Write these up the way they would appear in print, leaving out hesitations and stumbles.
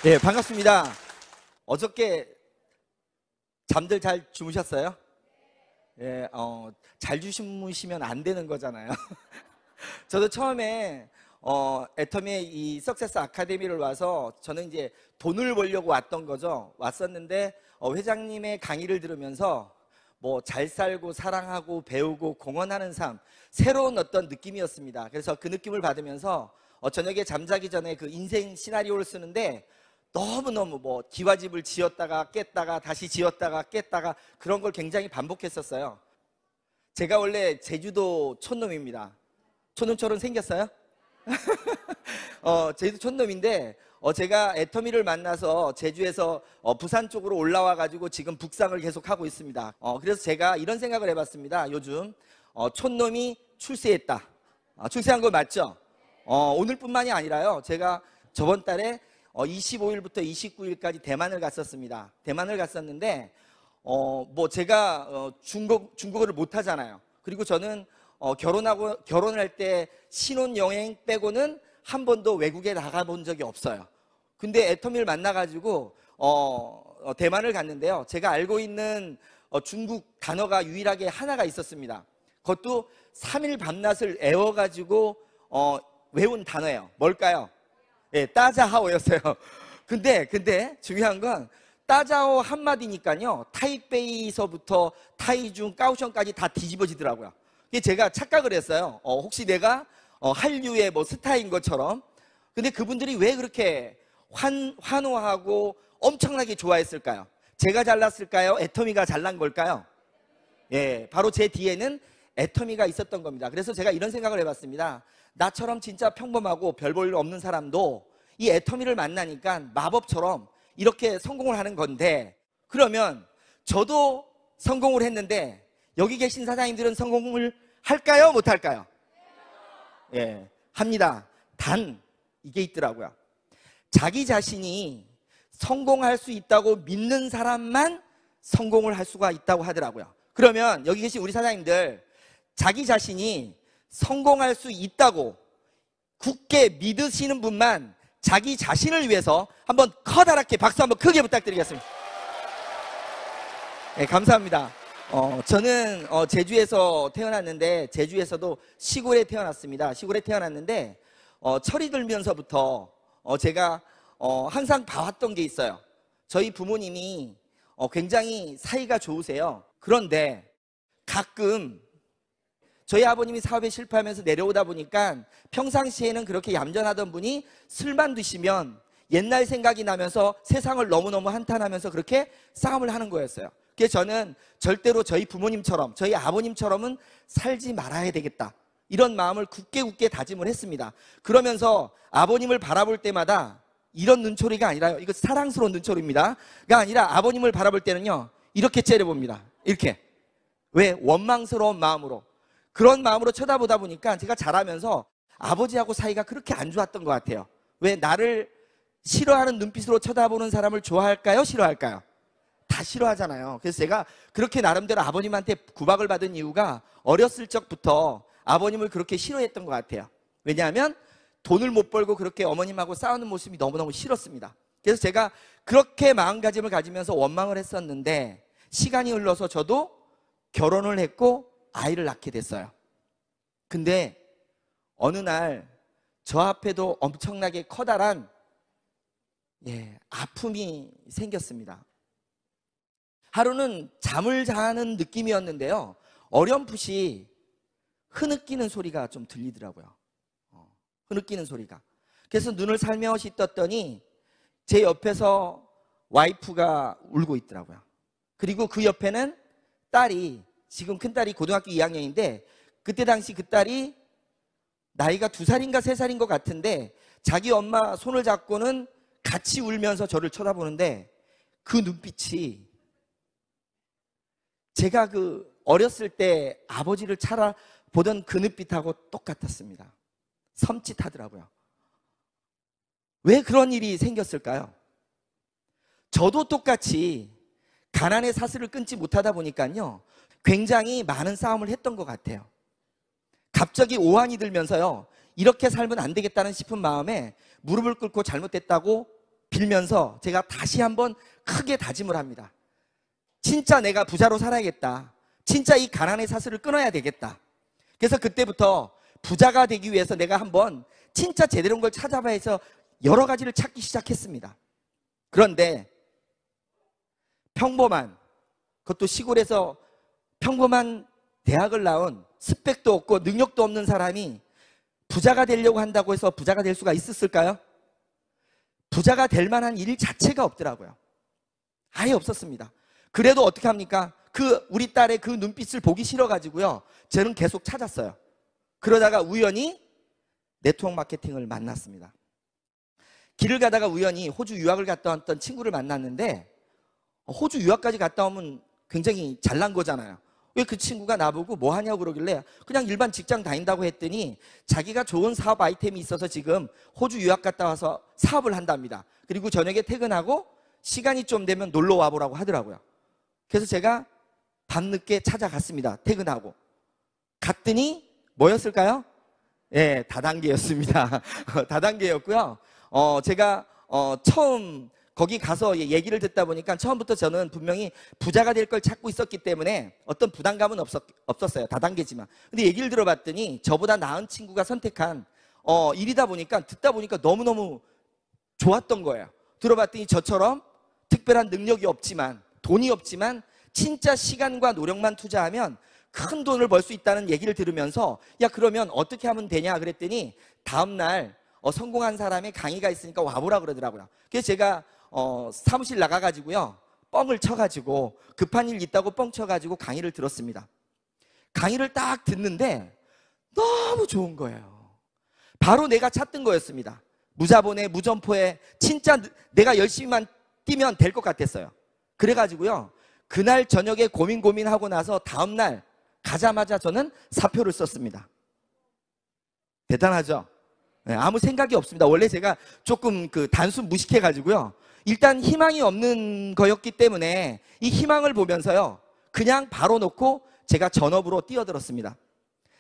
예, 반갑습니다. 어저께 잠들 잘 주무셨어요? 예, 잘 주무시면 안 되는 거잖아요. 저도 처음에 애터미의 이 석세스 아카데미를 와서 저는 이제 돈을 벌려고 왔던 거죠. 왔었는데 회장님의 강의를 들으면서 뭐 잘 살고 사랑하고 배우고 공헌하는 삶, 새로운 어떤 느낌이었습니다. 그래서 그 느낌을 받으면서 저녁에 잠자기 전에 그 인생 시나리오를 쓰는데 너무너무 뭐 기와집을 지었다가 깼다가 다시 지었다가 깼다가 그런 걸 굉장히 반복했었어요. 제가 원래 제주도 촌놈입니다. 촌놈처럼 생겼어요? 제주도 촌놈인데 제가 애터미를 만나서 제주에서 부산 쪽으로 올라와 가지고 지금 북상을 계속 하고 있습니다. 그래서 제가 이런 생각을 해봤습니다. 요즘 촌놈이 출세했다. 출세한 거 맞죠? 오늘뿐만이 아니라요. 제가 저번 달에 25일부터 29일까지 대만을 갔었습니다. 대만을 갔었는데 뭐 제가 중국어를 못 하잖아요. 그리고 저는 결혼할 때 신혼여행 빼고는 한 번도 외국에 나가본 적이 없어요. 근데 애터미를 만나가지고 대만을 갔는데요. 제가 알고 있는 중국 단어가 유일하게 하나가 있었습니다. 그것도 3일 밤낮을 애워가지고 외운 단어예요. 뭘까요? 예, 따자하오였어요. 근데 중요한 건 따자오 한마디니까요. 타이베이서부터 타이중, 까오션까지 다 뒤집어지더라고요. 제가 착각을 했어요. 혹시 내가 한류의 뭐 스타인 것처럼. 근데 그분들이 왜 그렇게 환호하고 엄청나게 좋아했을까요? 제가 잘났을까요? 애터미가 잘난 걸까요? 예, 바로 제 뒤에는 애터미가 있었던 겁니다. 그래서 제가 이런 생각을 해봤습니다. 나처럼 진짜 평범하고 별 볼 일 없는 사람도 이 애터미를 만나니까 마법처럼 이렇게 성공을 하는 건데, 그러면 저도 성공을 했는데 여기 계신 사장님들은 성공을 할까요? 못할까요? 예, 합니다. 단 이게 있더라고요. 자기 자신이 성공할 수 있다고 믿는 사람만 성공을 할 수가 있다고 하더라고요. 그러면 여기 계신 우리 사장님들, 자기 자신이 성공할 수 있다고 굳게 믿으시는 분만 자기 자신을 위해서 한번 커다랗게 박수 한번 크게 부탁드리겠습니다. 네, 감사합니다. 저는 제주에서 태어났는데 제주에서도 시골에 태어났습니다. 시골에 태어났는데 철이 들면서부터 제가 항상 봐왔던 게 있어요. 저희 부모님이 굉장히 사이가 좋으세요. 그런데 가끔 저희 아버님이 사업에 실패하면서 내려오다 보니까 평상시에는 그렇게 얌전하던 분이 술만 드시면 옛날 생각이 나면서 세상을 너무너무 한탄하면서 그렇게 싸움을 하는 거였어요. 그래서 저는 절대로 저희 부모님처럼 저희 아버님처럼은 살지 말아야 되겠다, 이런 마음을 굳게 다짐을 했습니다. 그러면서 아버님을 바라볼 때마다 이런 눈초리가 아니라요, 이거 사랑스러운 눈초리입니다 가 아니라 아버님을 바라볼 때는요 이렇게 째려봅니다. 이렇게. 왜? 원망스러운 마음으로. 그런 마음으로 쳐다보다 보니까 제가 자라면서 아버지하고 사이가 그렇게 안 좋았던 것 같아요. 왜? 나를 싫어하는 눈빛으로 쳐다보는 사람을 좋아할까요? 싫어할까요? 다 싫어하잖아요. 그래서 제가 그렇게 나름대로 아버님한테 구박을 받은 이유가 어렸을 적부터 아버님을 그렇게 싫어했던 것 같아요. 왜냐하면 돈을 못 벌고 그렇게 어머님하고 싸우는 모습이 너무너무 싫었습니다. 그래서 제가 그렇게 마음가짐을 가지면서 원망을 했었는데, 시간이 흘러서 저도 결혼을 했고 아이를 낳게 됐어요. 근데 어느 날 저 앞에도 엄청나게 커다란 아픔이 생겼습니다. 하루는 잠을 자는 느낌이었는데요, 어렴풋이 흐느끼는 소리가 좀 들리더라고요. 흐느끼는 소리가. 그래서 눈을 살며시 떴더니 제 옆에서 와이프가 울고 있더라고요. 그리고 그 옆에는 딸이, 지금 큰딸이 고등학교 2학년인데 그때 당시 그 딸이 나이가 2살인가 3살인 것 같은데 자기 엄마 손을 잡고는 같이 울면서 저를 쳐다보는데 그 눈빛이 제가 그 어렸을 때 아버지를 보던 그 눈빛하고 똑같았습니다. 섬찟하더라고요. 왜 그런 일이 생겼을까요? 저도 똑같이 가난의 사슬을 끊지 못하다 보니까요 굉장히 많은 싸움을 했던 것 같아요. 갑자기 오한이 들면서요 이렇게 살면 안 되겠다는 싶은 마음에 무릎을 꿇고 잘못됐다고 빌면서 제가 다시 한번 크게 다짐을 합니다. 진짜 내가 부자로 살아야겠다. 진짜 이 가난의 사슬을 끊어야 되겠다. 그래서 그때부터 부자가 되기 위해서 내가 한번 진짜 제대로 된 걸 찾아봐야 해서 여러 가지를 찾기 시작했습니다. 그런데 평범한, 그것도 시골에서 평범한 대학을 나온 스펙도 없고 능력도 없는 사람이 부자가 되려고 한다고 해서 부자가 될 수가 있었을까요? 부자가 될 만한 일 자체가 없더라고요. 아예 없었습니다. 그래도 어떻게 합니까? 우리 딸의 그 눈빛을 보기 싫어가지고요, 저는 계속 찾았어요. 그러다가 우연히 네트워크 마케팅을 만났습니다. 길을 가다가 우연히 호주 유학을 갔다 왔던 친구를 만났는데, 호주 유학까지 갔다 오면 굉장히 잘난 거잖아요. 왜 그 친구가 나보고 뭐 하냐고 그러길래 그냥 일반 직장 다닌다고 했더니 자기가 좋은 사업 아이템이 있어서 지금 호주 유학 갔다 와서 사업을 한답니다. 그리고 저녁에 퇴근하고 시간이 좀 되면 놀러 와보라고 하더라고요. 그래서 제가 밤늦게 찾아갔습니다. 퇴근하고 갔더니 뭐였을까요? 예, 다단계였습니다. 다단계였고요. 제가 처음 거기 가서 얘기를 듣다 보니까 처음부터 저는 분명히 부자가 될 걸 찾고 있었기 때문에 어떤 부담감은 없었어요. 다단계지만. 근데 얘기를 들어봤더니 저보다 나은 친구가 선택한 일이다 보니까, 듣다 보니까 너무너무 좋았던 거예요. 들어봤더니 저처럼 특별한 능력이 없지만, 돈이 없지만 진짜 시간과 노력만 투자하면 큰 돈을 벌 수 있다는 얘기를 들으면서, 야, 그러면 어떻게 하면 되냐 그랬더니 다음날 성공한 사람의 강의가 있으니까 와보라 그러더라고요. 그래서 제가 사무실 나가가지고요, 뻥을 쳐가지고, 급한 일 있다고 뻥 쳐가지고 강의를 들었습니다. 강의를 딱 듣는데 너무 좋은 거예요. 바로 내가 찾던 거였습니다. 무자본에 무점포에 진짜 내가 열심히만 뛰면 될 것 같았어요. 그래가지고요, 그날 저녁에 고민하고 나서 다음날 가자마자 저는 사표를 썼습니다. 대단하죠? 네, 아무 생각이 없습니다. 원래 제가 조금 단순 무식해가지고요, 일단 희망이 없는 거였기 때문에 이 희망을 보면서요, 그냥 바로 놓고 제가 전업으로 뛰어들었습니다.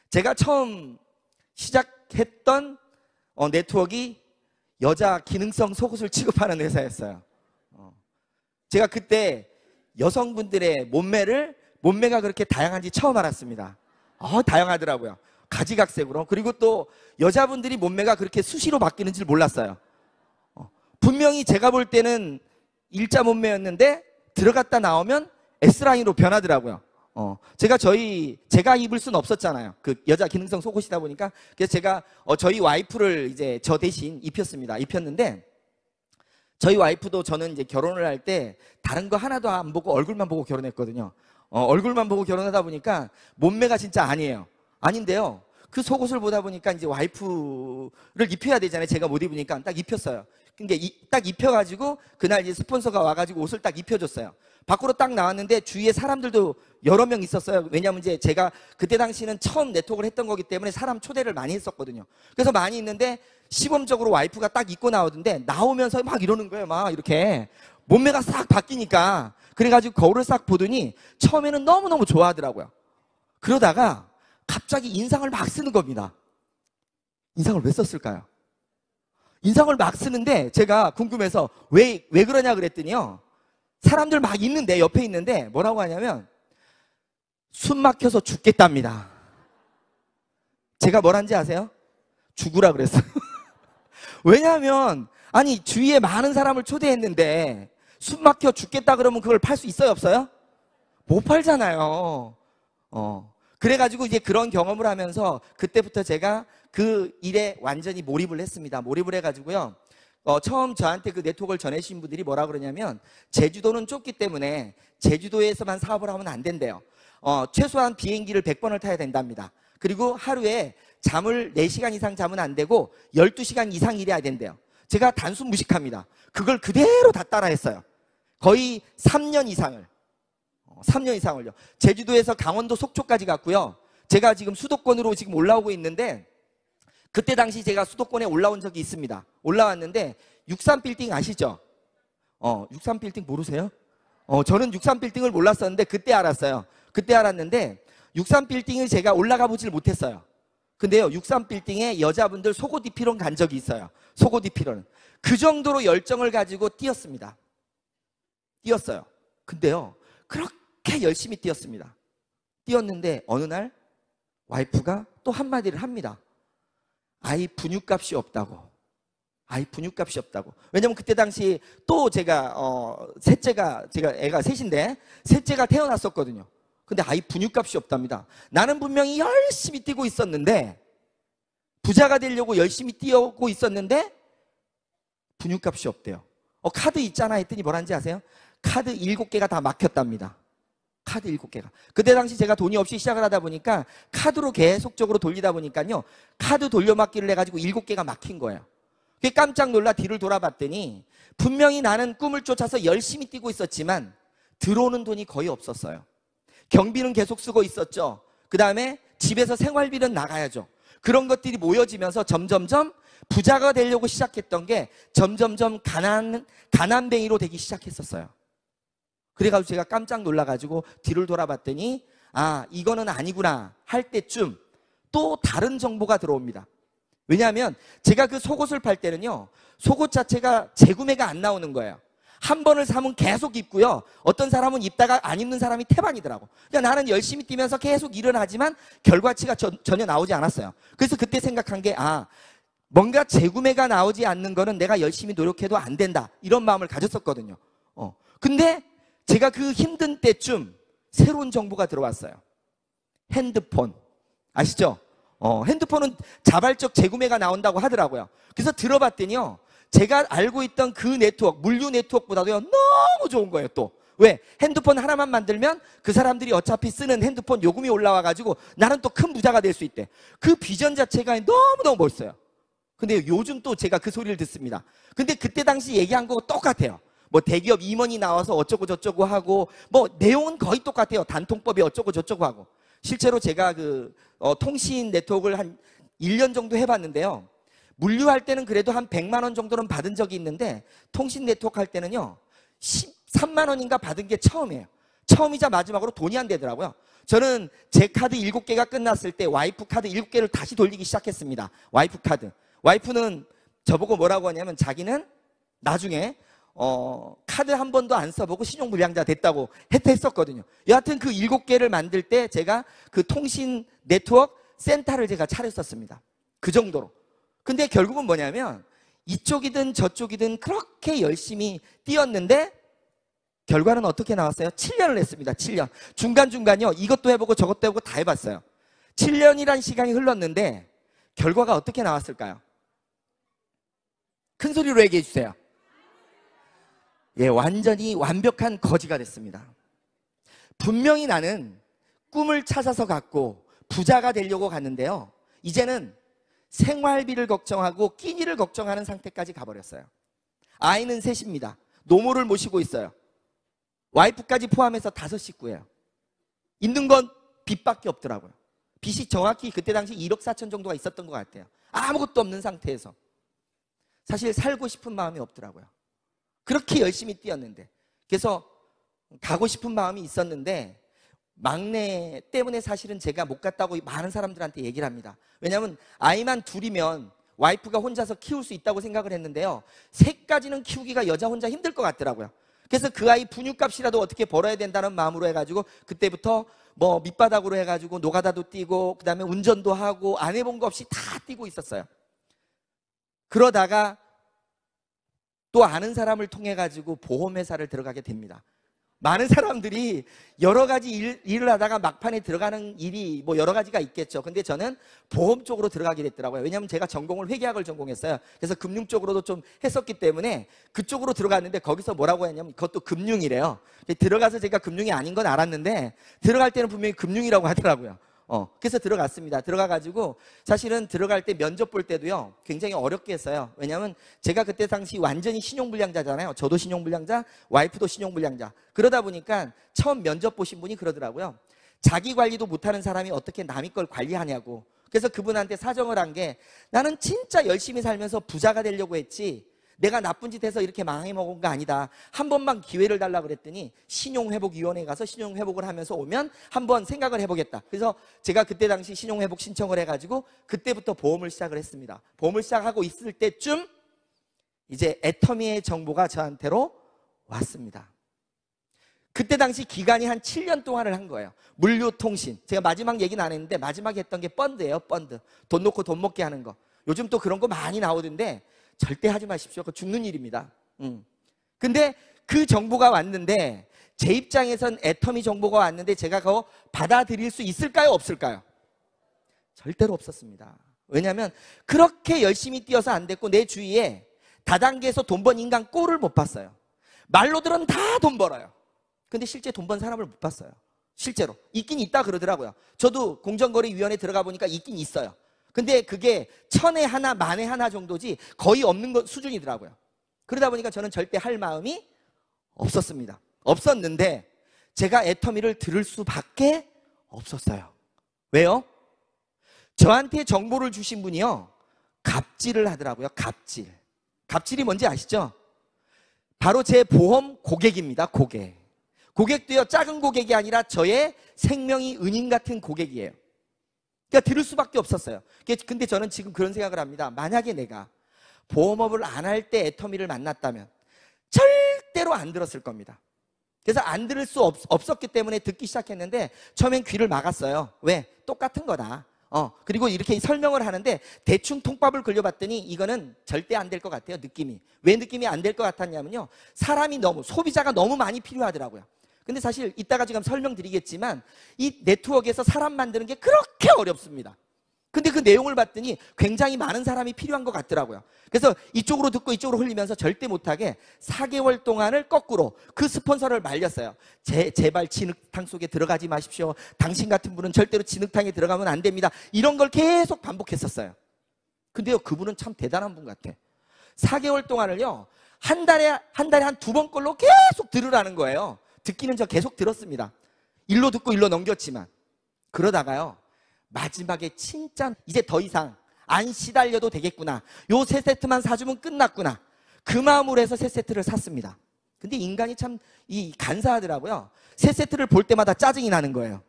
제가 처음 시작했던 네트워크가 여자 기능성 속옷을 취급하는 회사였어요. 제가 그때 여성분들의 몸매가 그렇게 다양한지 처음 알았습니다. 다양하더라고요. 가지각색으로. 그리고 또 여자분들이 몸매가 그렇게 수시로 바뀌는 줄 몰랐어요. 분명히 제가 볼 때는 일자 몸매였는데 들어갔다 나오면 S라인으로 변하더라고요. 제가 입을 수는 없었잖아요. 그 여자 기능성 속옷이다 보니까. 그래서 제가 저희 와이프를 이제 저 대신 입혔는데, 저희 와이프도 저는 이제 결혼을 할 때 다른 거 하나도 안 보고 얼굴만 보고 결혼했거든요. 얼굴만 보고 결혼하다 보니까 몸매가 진짜 아닌데요. 그 속옷을 보다 보니까 이제 와이프를 입혀야 되잖아요. 제가 못 입으니까 딱 입혔어요. 근데 딱 입혀가지고 그날 이제 스폰서가 와가지고 옷을 딱 입혀줬어요. 밖으로 딱 나왔는데 주위에 사람들도 여러 명 있었어요. 왜냐하면 이제 제가 그때 당시는 처음 네트워크를 했던 거기 때문에 사람 초대를 많이 했었거든요. 그래서 많이 있는데 시범적으로 와이프가 딱 입고 나오던데, 나오면서 막 이러는 거예요. 막 이렇게 몸매가 싹 바뀌니까. 그래가지고 거울을 싹 보더니 처음에는 너무너무 좋아하더라고요. 그러다가 갑자기 인상을 막 쓰는 겁니다. 인상을 왜 썼을까요? 인상을 막 쓰는데 제가 궁금해서 왜 그러냐 그랬더니요, 사람들 막 있는데, 옆에 있는데 뭐라고 하냐면 숨 막혀서 죽겠답니다. 제가 뭐란지 아세요? 죽으라 그랬어요. 왜냐하면 아니, 주위에 많은 사람을 초대했는데 숨 막혀 죽겠다 그러면 그걸 팔 수 있어요, 없어요? 못 팔잖아요. 그래가지고 이제 그런 경험을 하면서 그때부터 제가 그 일에 완전히 몰입을 했습니다. 몰입을 해가지고요, 처음 저한테 그 네트워크를 전해주신 분들이 뭐라 그러냐면, 제주도는 좁기 때문에 제주도에서만 사업을 하면 안 된대요. 최소한 비행기를 100번을 타야 된답니다. 그리고 하루에 잠을 4시간 이상 자면 안 되고 12시간 이상 일해야 된대요. 제가 단순 무식합니다. 그걸 그대로 다 따라했어요. 거의 3년 이상을요. 제주도에서 강원도 속초까지 갔고요. 제가 지금 수도권으로 지금 올라오고 있는데, 그때 당시 제가 수도권에 올라온 적이 있습니다. 올라왔는데 63빌딩 아시죠? 63빌딩 모르세요? 저는 63빌딩을 몰랐었는데 그때 알았어요. 그때 알았는데 63빌딩을 제가 올라가 보질 못했어요. 근데요, 63빌딩에 여자분들 속옷 입히러 간 적이 있어요. 속옷 입히러는. 그 정도로 열정을 가지고 뛰었습니다. 뛰었어요. 근데요, 그렇게 열심히 뛰었습니다. 뛰었는데 어느 날 와이프가 또 한마디를 합니다. 아이 분유값이 없다고. 아이 분유값이 없다고. 왜냐면 그때 당시 또 제가 셋째가, 제가 애가 셋인데 셋째가 태어났었거든요. 근데 아이 분유값이 없답니다. 나는 분명히 열심히 뛰고 있었는데, 부자가 되려고 열심히 뛰고 있었는데 분유값이 없대요. 카드 있잖아 했더니 뭐라는지 아세요? 카드 7개가 다 막혔답니다. 카드 7개가. 그때 당시 제가 돈이 없이 시작을 하다 보니까 카드로 계속적으로 돌리다 보니까요, 카드 돌려막기를 해가지고 7개가 막힌 거예요. 그게 깜짝 놀라 뒤를 돌아봤더니 분명히 나는 꿈을 쫓아서 열심히 뛰고 있었지만 들어오는 돈이 거의 없었어요. 경비는 계속 쓰고 있었죠. 그 다음에 집에서 생활비는 나가야죠. 그런 것들이 모여지면서 점점점 부자가 되려고 시작했던 게 점점점 가난뱅이로 되기 시작했었어요. 그래가지고 제가 깜짝 놀라가지고 뒤를 돌아봤더니 아, 이거는 아니구나 할 때쯤 또 다른 정보가 들어옵니다. 왜냐하면 제가 그 속옷을 팔 때는요, 속옷 자체가 재구매가 안 나오는 거예요. 한 번을 사면 계속 입고요, 어떤 사람은 입다가 안 입는 사람이 태반이더라고. 그러니까 나는 열심히 뛰면서 계속 일을 하지만 결과치가 전혀 나오지 않았어요. 그래서 그때 생각한 게 뭔가 재구매가 나오지 않는 거는 내가 열심히 노력해도 안 된다, 이런 마음을 가졌었거든요. 근데 제가 그 힘든 때쯤 새로운 정보가 들어왔어요. 핸드폰 아시죠? 핸드폰은 자발적 재구매가 나온다고 하더라고요. 그래서 들어봤더니요, 제가 알고 있던 그 네트워크, 물류 네트워크보다도요 너무 좋은 거예요. 또 왜? 핸드폰 하나만 만들면 그 사람들이 어차피 쓰는 핸드폰 요금이 올라와가지고 나는 또 큰 부자가 될 수 있대. 그 비전 자체가 너무너무 멋있어요. 근데 요즘 또 제가 그 소리를 듣습니다. 근데 그때 당시 얘기한 거 똑같아요. 뭐 대기업 임원이 나와서 어쩌고 저쩌고 하고, 뭐 내용은 거의 똑같아요. 단통법이 어쩌고 저쩌고 하고. 실제로 제가 통신 네트워크를 한 1년 정도 해봤는데요, 물류할 때는 그래도 한 100만 원 정도는 받은 적이 있는데 통신 네트워크 할 때는요 13만 원인가 받은 게 처음이에요. 처음이자 마지막으로 돈이 안 되더라고요. 저는 제 카드 7개가 끝났을 때 와이프 카드 7개를 다시 돌리기 시작했습니다. 와이프 카드. 와이프는 저보고 뭐라고 하냐면 자기는 나중에 카드 한 번도 안 써보고 신용불량자 됐다고 했었거든요. 여하튼 그 7개를 만들 때 제가 그 통신 네트워크 센터를 제가 차렸었습니다. 그 정도로. 근데 결국은 뭐냐면 이쪽이든 저쪽이든 그렇게 열심히 뛰었는데 결과는 어떻게 나왔어요? 7년을 했습니다. 7년. 중간중간요 이것도 해보고 저것도 해보고 다 해봤어요. 7년이란 시간이 흘렀는데 결과가 어떻게 나왔을까요? 큰 소리로 얘기해 주세요. 예, 완전히 완벽한 거지가 됐습니다. 분명히 나는 꿈을 찾아서 갔고 부자가 되려고 갔는데요, 이제는 생활비를 걱정하고 끼니를 걱정하는 상태까지 가버렸어요. 아이는 셋입니다. 노모를 모시고 있어요. 와이프까지 포함해서 5식구예요. 있는 건 빚밖에 없더라고요. 빚이 정확히 그때 당시 1억 4천 정도가 있었던 것 같아요. 아무것도 없는 상태에서 사실 살고 싶은 마음이 없더라고요. 그렇게 열심히 뛰었는데. 그래서 가고 싶은 마음이 있었는데 막내 때문에 사실은 제가 못 갔다고 많은 사람들한테 얘기를 합니다. 왜냐하면 아이만 둘이면 와이프가 혼자서 키울 수 있다고 생각을 했는데요, 셋까지는 키우기가 여자 혼자 힘들 것 같더라고요. 그래서 그 아이 분유값이라도 어떻게 벌어야 된다는 마음으로 해가지고 그때부터 뭐 밑바닥으로 해가지고 노가다도 뛰고 그 다음에 운전도 하고 안 해본 거 없이 다 뛰고 있었어요. 그러다가 또 아는 사람을 통해 가지고 보험회사를 들어가게 됩니다. 많은 사람들이 여러 가지 일을 하다가 막판에 들어가는 일이 뭐 여러 가지가 있겠죠. 근데 저는 보험 쪽으로 들어가게 됐더라고요. 왜냐하면 제가 전공을 회계학을 전공했어요. 그래서 금융 쪽으로도 좀 했었기 때문에 그쪽으로 들어갔는데 거기서 뭐라고 했냐면 그것도 금융이래요. 들어가서 제가 금융이 아닌 건 알았는데 들어갈 때는 분명히 금융이라고 하더라고요. 그래서 들어갔습니다. 들어가가지고 사실은 들어갈 때 면접 볼 때도요 굉장히 어렵게 했어요. 왜냐하면 제가 그때 당시 완전히 신용불량자잖아요. 저도 신용불량자, 와이프도 신용불량자. 그러다 보니까 처음 면접 보신 분이 그러더라고요. 자기 관리도 못하는 사람이 어떻게 남의 걸 관리하냐고. 그래서 그분한테 사정을 한 게, 나는 진짜 열심히 살면서 부자가 되려고 했지 내가 나쁜 짓 해서 이렇게 망해먹은 거 아니다. 한 번만 기회를 달라고 그랬더니 신용회복위원회에 가서 신용회복을 하면서 오면 한번 생각을 해보겠다. 그래서 제가 그때 당시 신용회복 신청을 해가지고 그때부터 보험을 시작을 했습니다. 보험을 시작하고 있을 때쯤 이제 애터미의 정보가 저한테로 왔습니다. 그때 당시 기간이 한 7년 동안을 한 거예요. 물류통신. 제가 마지막 얘기는 안 했는데 마지막에 했던 게 펀드예요. 펀드. 돈 놓고 돈 먹게 하는 거. 요즘 또 그런 거 많이 나오던데 절대 하지 마십시오. 그거 죽는 일입니다. 근데 그 정보가 왔는데 제 입장에선 애터미 정보가 왔는데 제가 그거 받아들일 수 있을까요? 없을까요? 절대로 없었습니다. 왜냐하면 그렇게 열심히 뛰어서 안 됐고 내 주위에 다단계에서 돈 번 인간 꼴을 못 봤어요. 말로들은 다 돈 벌어요. 근데 실제 돈 번 사람을 못 봤어요. 실제로. 있긴 있다 그러더라고요. 저도 공정거래위원회 들어가 보니까 있긴 있어요. 근데 그게 1000에 하나, 10,000에 하나 정도지 거의 없는 수준이더라고요. 그러다 보니까 저는 절대 할 마음이 없었습니다. 없었는데 제가 애터미를 들을 수밖에 없었어요. 왜요? 저한테 정보를 주신 분이요, 갑질을 하더라고요. 갑질. 갑질이 뭔지 아시죠? 바로 제 보험 고객입니다. 고객도요, 작은 고객이 아니라 저의 생명이 은인 같은 고객이에요. 그러니까 들을 수밖에 없었어요. 근데 저는 지금 그런 생각을 합니다. 만약에 내가 보험업을 안 할 때 애터미를 만났다면 절대로 안 들었을 겁니다. 그래서 안 들을 수 없었기 때문에 듣기 시작했는데 처음엔 귀를 막았어요. 왜? 똑같은 거다. 그리고 이렇게 설명을 하는데 대충 통밥을 걸려봤더니 이거는 절대 안 될 것 같아요. 느낌이. 왜 느낌이 안 될 것 같았냐면요, 사람이 소비자가 너무 많이 필요하더라고요. 근데 사실 이따가 지금 설명드리겠지만 이 네트워크에서 사람 만드는 게 그렇게 어렵습니다. 근데 그 내용을 봤더니 굉장히 많은 사람이 필요한 것 같더라고요. 그래서 이쪽으로 듣고 이쪽으로 흘리면서 절대 못하게 4개월 동안을 거꾸로 그 스폰서를 말렸어요. 제발 진흙탕 속에 들어가지 마십시오. 당신 같은 분은 절대로 진흙탕에 들어가면 안 됩니다. 이런 걸 계속 반복했었어요. 근데요, 그분은 참 대단한 분 같아. 4개월 동안을요, 한 달에 한 2번 걸로 계속 들으라는 거예요. 듣기는 저 계속 들었습니다. 일로 듣고 일로 넘겼지만. 그러다가요, 마지막에 진짜 이제 더 이상 안 시달려도 되겠구나. 요 3세트만 사주면 끝났구나. 그 마음으로 해서 3세트를 샀습니다. 근데 인간이 참 간사하더라고요. 3세트를 볼 때마다 짜증이 나는 거예요.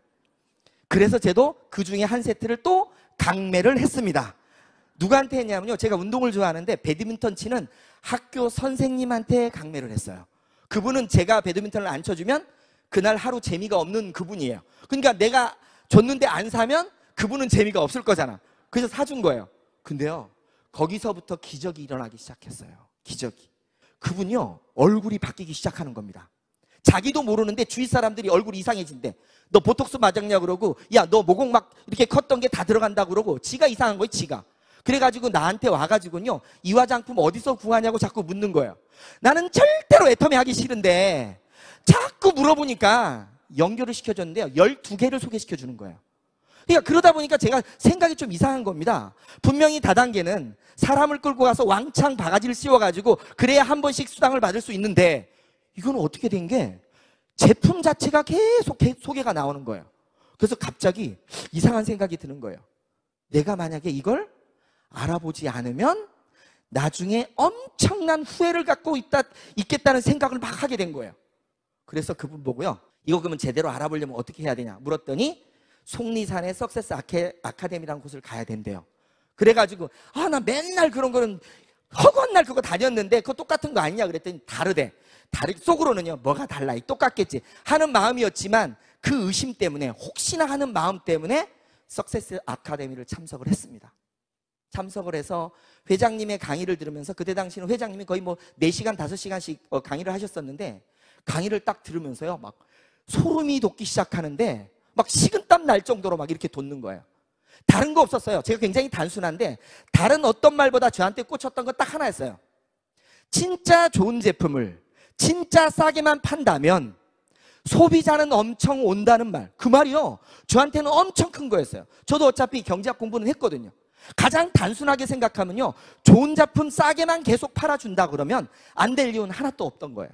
그래서 저도 그 중에 한 세트를 또 강매를 했습니다. 누구한테 했냐면요, 제가 운동을 좋아하는데 배드민턴 치는 학교 선생님한테 강매를 했어요. 그분은 제가 배드민턴을 안 쳐주면 그날 하루 재미가 없는 그분이에요. 그러니까 내가 줬는데 안 사면 그분은 재미가 없을 거잖아. 그래서 사준 거예요. 근데요, 거기서부터 기적이 일어나기 시작했어요. 기적이. 그분이요, 얼굴이 바뀌기 시작하는 겁니다. 자기도 모르는데 주위 사람들이 얼굴이 이상해진대. 너 보톡스 맞았냐 그러고, 야, 너 모공 막 이렇게 컸던 게 다 들어간다 그러고, 지가 이상한 거예요, 지가. 그래가지고 나한테 와가지고요, 이 화장품 어디서 구하냐고 자꾸 묻는 거예요. 나는 절대로 애터미 하기 싫은데 자꾸 물어보니까 연결을 시켜줬는데요, 12개를 소개시켜 주는 거예요. 그러니까 그러다 보니까 제가 생각이 좀 이상한 겁니다. 분명히 다단계는 사람을 끌고 가서 왕창 바가지를 씌워가지고 그래야 한 번씩 수당을 받을 수 있는데, 이거는 어떻게 된 게 제품 자체가 계속 소개가 나오는 거예요. 그래서 갑자기 이상한 생각이 드는 거예요. 내가 만약에 이걸 알아보지 않으면 나중에 엄청난 후회를 갖고 있겠다는 생각을 막 하게 된 거예요. 그래서 그분 보고요, 이거 그러면 제대로 알아보려면 어떻게 해야 되냐 물었더니 속리산의 석세스 아카데미라는 곳을 가야 된대요. 그래가지고 나 맨날 그런 거는 허구한 날 그거 다녔는데 그거 똑같은 거 아니냐 그랬더니 다르대. 속으로는요, 뭐가 달라, 똑같겠지 하는 마음이었지만 그 의심 때문에, 혹시나 하는 마음 때문에 석세스 아카데미를 참석을 했습니다. 참석을 해서 회장님의 강의를 들으면서, 그때 당시는 회장님이 거의 4시간, 5시간씩 강의를 하셨었는데, 강의를 딱 들으면서요, 막 소름이 돋기 시작하는데 막 식은땀 날 정도로 막 이렇게 돋는 거예요. 다른 거 없었어요. 제가 굉장히 단순한데 다른 어떤 말보다 저한테 꽂혔던 건 딱 하나였어요. 진짜 좋은 제품을 진짜 싸게만 판다면 소비자는 엄청 온다는 말. 그 말이요, 저한테는 엄청 큰 거였어요. 저도 어차피 경제학 공부는 했거든요. 가장 단순하게 생각하면요, 좋은 제품 싸게만 계속 팔아준다 그러면 안 될 이유는 하나도 없던 거예요.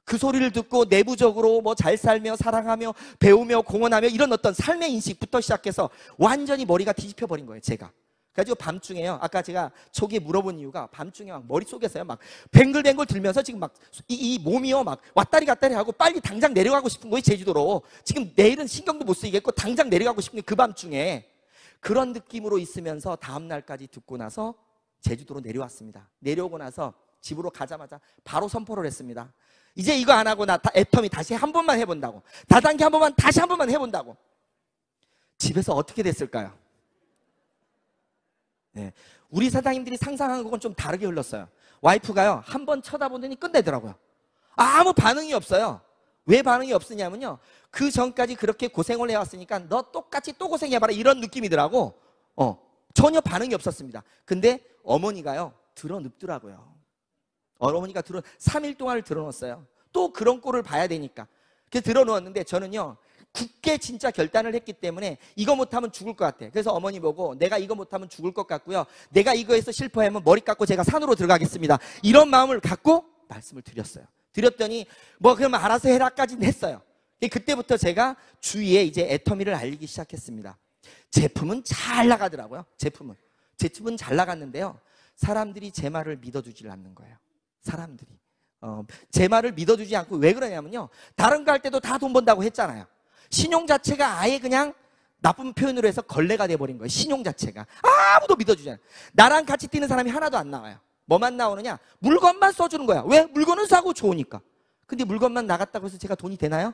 그 소리를 듣고 내부적으로 잘 살며 사랑하며 배우며 공헌하며 이런 어떤 삶의 인식부터 시작해서 완전히 머리가 뒤집혀 버린 거예요, 제가. 그래가지고 밤중에요, 아까 제가 초기에 물어본 이유가 밤중에 막 머릿속에서요, 막 뱅글뱅글 들면서 지금 막 이 몸이요, 막 왔다리 갔다리 하고 빨리 당장 내려가고 싶은 거예요, 제주도로. 지금 내일은 신경도 못 쓰이겠고 당장 내려가고 싶은 게 그 밤중에. 그런 느낌으로 있으면서 다음 날까지 듣고 나서 제주도로 내려왔습니다. 내려오고 나서 집으로 가자마자 바로 선포를 했습니다. 이제 이거 안 하고 나 애터미 다시 한 번만 해본다고. 다단계 한 번만, 다시 한 번만 해본다고. 집에서 어떻게 됐을까요? 네. 우리 사장님들이 상상한 것은 좀 다르게 흘렀어요. 와이프가요, 한 번 쳐다보더니 끝내더라고요. 아무 반응이 없어요. 왜 반응이 없으냐면요, 그 전까지 그렇게 고생을 해왔으니까 너 똑같이 또 고생해봐라 이런 느낌이더라고. 전혀 반응이 없었습니다. 근데 어머니가요, 드러눕더라고요. 어머니가 3일 동안을 드러놓았어요. 또 그런 꼴을 봐야 되니까. 그래서 드러누웠는데 저는요, 굳게 진짜 결단을 했기 때문에 이거 못하면 죽을 것 같아. 그래서 어머니 보고 내가 이거 못하면 죽을 것 같고요, 내가 이거에서 실패하면 머리 깎고 제가 산으로 들어가겠습니다, 이런 마음을 갖고 말씀을 드렸더니 뭐 그러면 알아서 해라까지는 했어요. 그때부터 제가 주위에 이제 애터미를 알리기 시작했습니다. 제품은 잘 나가더라고요. 제품은 잘 나갔는데요, 사람들이 제 말을 믿어주질 않는 거예요. 사람들이 제 말을 믿어주지 않고, 왜 그러냐면요, 다른 거 할 때도 다 돈 번다고 했잖아요. 신용 자체가 아예 그냥 나쁜 표현으로 해서 걸레가 돼버린 거예요. 신용 자체가 아무도 믿어주지 않아요. 나랑 같이 뛰는 사람이 하나도 안 나와요. 뭐만 나오느냐, 물건만 써주는 거야. 왜? 물건은 사고 좋으니까. 근데 물건만 나갔다고 해서 제가 돈이 되나요?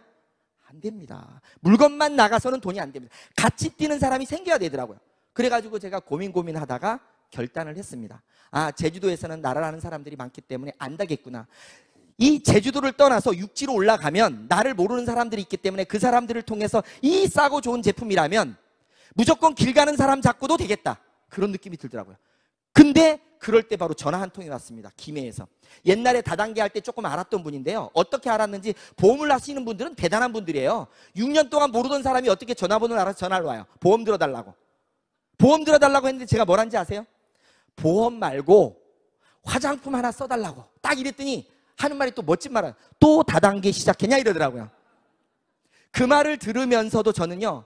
안 됩니다. 물건만 나가서는 돈이 안 됩니다. 같이 뛰는 사람이 생겨야 되더라고요. 그래가지고 제가 고민하다가 결단을 했습니다. 아, 제주도에서는 나를 아는 사람들이 많기 때문에 안다겠구나. 이 제주도를 떠나서 육지로 올라가면 나를 모르는 사람들이 있기 때문에 그 사람들을 통해서 이 싸고 좋은 제품이라면 무조건 길 가는 사람 잡고도 되겠다, 그런 느낌이 들더라고요. 근데 그럴 때 바로 전화 한 통이 왔습니다. 김해에서. 옛날에 다단계 할 때 조금 알았던 분인데요, 어떻게 알았는지, 보험을 하시는 분들은 대단한 분들이에요. 6년 동안 모르던 사람이 어떻게 전화번호를 알아서 전화를 와요. 보험 들어달라고 했는데 제가 뭘 한지 아세요? 보험 말고 화장품 하나 써달라고 딱 이랬더니 하는 말이 또 멋진 말이에요. 또 다단계 시작했냐 이러더라고요. 그 말을 들으면서도 저는요,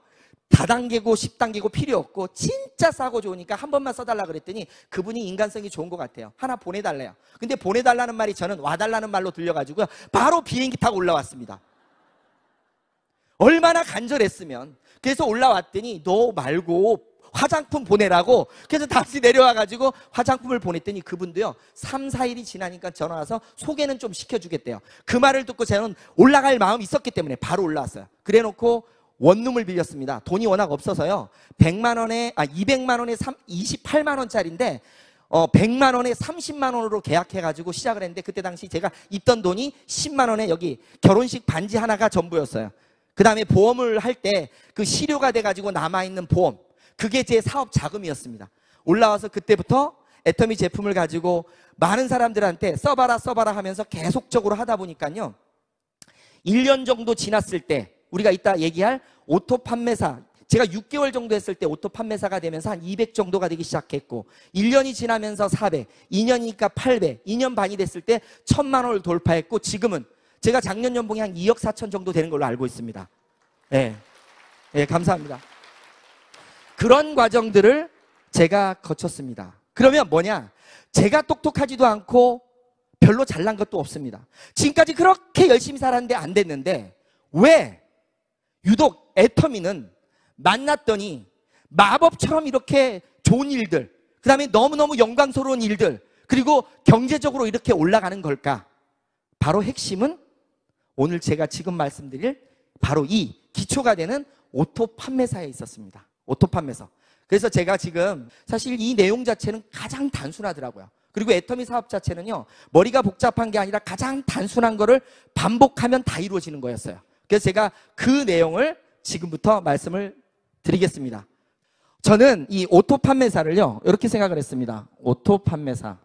다단계고 10단계고 필요 없고 진짜 싸고 좋으니까 한 번만 써달라 그랬더니 그분이 인간성이 좋은 것 같아요. 하나 보내달래요. 근데 보내달라는 말이 저는 와달라는 말로 들려가지고요, 바로 비행기 타고 올라왔습니다. 얼마나 간절했으면. 그래서 올라왔더니 너 말고 화장품 보내라고. 그래서 다시 내려와가지고 화장품을 보냈더니 그분도요, 3, 4일이 지나니까 전화 와서 소개는 좀 시켜주겠대요. 그 말을 듣고 저는 올라갈 마음이 있었기 때문에 바로 올라왔어요. 그래놓고 원룸을 빌렸습니다. 돈이 워낙 없어서요, 200만 원에 28만 원짜리인데 100만 원에 30만 원으로 계약해가지고 시작을 했는데, 그때 당시 제가 있던 돈이 10만 원에 여기 결혼식 반지 하나가 전부였어요. 그 다음에 보험을 할 때 그 실효가 돼가지고 남아있는 보험, 그게 제 사업 자금이었습니다. 올라와서 그때부터 애터미 제품을 가지고 많은 사람들한테 써봐라 하면서 계속적으로 하다 보니까요, 1년 정도 지났을 때 우리가 이따 얘기할 오토 판매사, 제가 6개월 정도 했을 때 오토 판매사가 되면서 한 200 정도가 되기 시작했고, 1년이 지나면서 400, 2년이니까 800, 2년 반이 됐을 때 1000만 원을 돌파했고, 지금은 제가 작년 연봉이 한 2억 4천 정도 되는 걸로 알고 있습니다. 네, 감사합니다. 그런 과정들을 제가 거쳤습니다. 그러면 뭐냐? 제가 똑똑하지도 않고 별로 잘난 것도 없습니다. 지금까지 그렇게 열심히 살았는데 안 됐는데, 왜 유독 애터미는 만났더니 마법처럼 이렇게 좋은 일들, 그 다음에 너무너무 영광스러운 일들, 그리고 경제적으로 이렇게 올라가는 걸까? 바로 핵심은 오늘 제가 지금 말씀드릴 바로 이 기초가 되는 오토 판매사에 있었습니다. 오토 판매사. 그래서 제가 지금 사실 이 내용 자체는 가장 단순하더라고요. 그리고 애터미 사업 자체는요, 머리가 복잡한 게 아니라 가장 단순한 거를 반복하면 다 이루어지는 거였어요. 그래서 제가 그 내용을 지금부터 말씀을 드리겠습니다. 저는 이 오토 판매사를요, 이렇게 생각을 했습니다. 오토 판매사.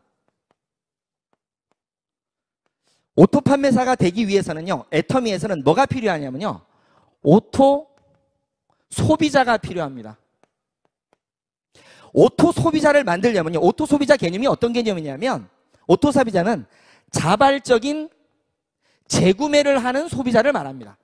오토 판매사가 되기 위해서는요, 애터미에서는 뭐가 필요하냐면요, 오토 소비자가 필요합니다. 오토 소비자를 만들려면요, 오토 소비자 개념이 어떤 개념이냐면, 오토 소비자는 자발적인 재구매를 하는 소비자를 말합니다.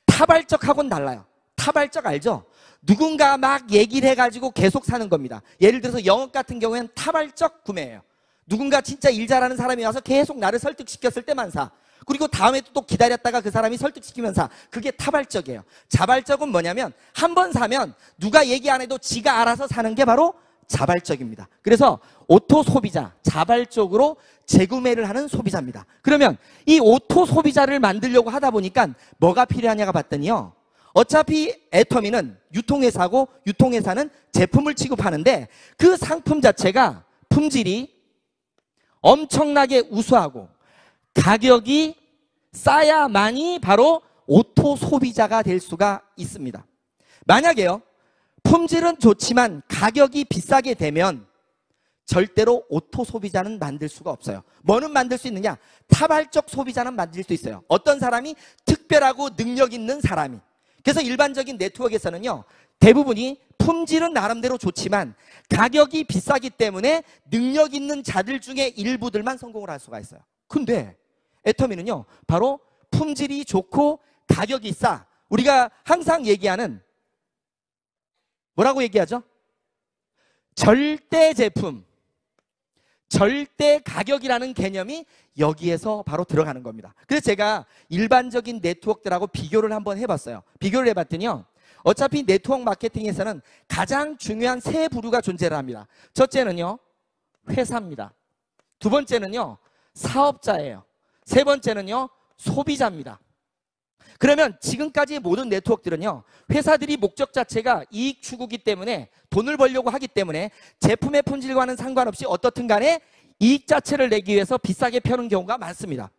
타발적하고는 달라요. 타발적 알죠? 누군가 막 얘기를 해가지고 계속 사는 겁니다. 예를 들어서 영업 같은 경우에는 타발적 구매예요. 누군가 진짜 일 잘하는 사람이 와서 계속 나를 설득시켰을 때만 사. 그리고 다음에 또 기다렸다가 그 사람이 설득시키면 사. 그게 타발적이에요. 자발적은 뭐냐면 한 번 사면 누가 얘기 안 해도 지가 알아서 사는 게 바로 자발적입니다. 그래서 오토 소비자, 자발적으로 재구매를 하는 소비자입니다. 그러면 이 오토 소비자를 만들려고 하다 보니까 뭐가 필요하냐가 봤더니요, 어차피 애터미는 유통회사고 유통회사는 제품을 취급하는데 그 상품 자체가 품질이 엄청나게 우수하고 가격이 싸야만이 바로 오토 소비자가 될 수가 있습니다. 만약에요, 품질은 좋지만 가격이 비싸게 되면 절대로 오토 소비자는 만들 수가 없어요. 뭐는 만들 수 있느냐? 타발적 소비자는 만들 수 있어요. 어떤 사람이 특별하고 능력 있는 사람이. 그래서 일반적인 네트워크에서는요, 대부분이 품질은 나름대로 좋지만 가격이 비싸기 때문에 능력 있는 자들 중에 일부들만 성공을 할 수가 있어요. 근데 애터미는요, 바로 품질이 좋고 가격이 싸. 우리가 항상 얘기하는, 뭐라고 얘기하죠? 절대 제품, 절대 가격이라는 개념이 여기에서 바로 들어가는 겁니다. 그래서 제가 일반적인 네트워크들하고 비교를 한번 해봤어요. 비교를 해봤더니요, 어차피 네트워크 마케팅에서는 가장 중요한 세 부류가 존재를 합니다. 첫째는요, 회사입니다. 두 번째는요, 사업자예요. 세 번째는요, 소비자입니다. 그러면 지금까지의 모든 네트워크들은요, 회사들이 목적 자체가 이익 추구기 때문에, 돈을 벌려고 하기 때문에 제품의 품질과는 상관없이 어떻든 간에 이익 자체를 내기 위해서 비싸게 펴는 경우가 많습니다.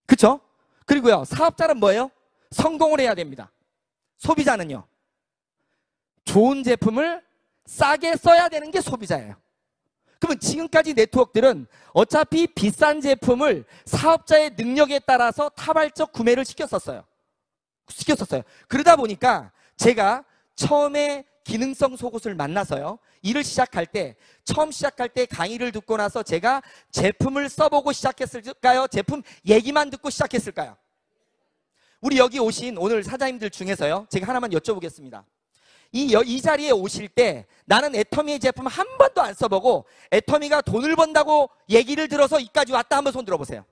그렇죠? 그리고요, 사업자는 뭐예요? 성공을 해야 됩니다. 소비자는요, 좋은 제품을 싸게 써야 되는 게 소비자예요. 그러면 지금까지 네트워크들은 어차피 비싼 제품을 사업자의 능력에 따라서 타발적 구매를 시켰었어요. 그러다 보니까 제가 처음에 기능성 속옷을 만나서요, 일을 시작할 때, 처음 시작할 때 강의를 듣고 나서 제가 제품을 써보고 시작했을까요? 제품 얘기만 듣고 시작했을까요? 우리 여기 오신 오늘 사장님들 중에서요, 제가 하나만 여쭤보겠습니다. 이 자리에 오실 때 나는 애터미의 제품 한 번도 안 써보고 애터미가 돈을 번다고 얘기를 들어서 이까지 왔다, 한번 손 들어보세요.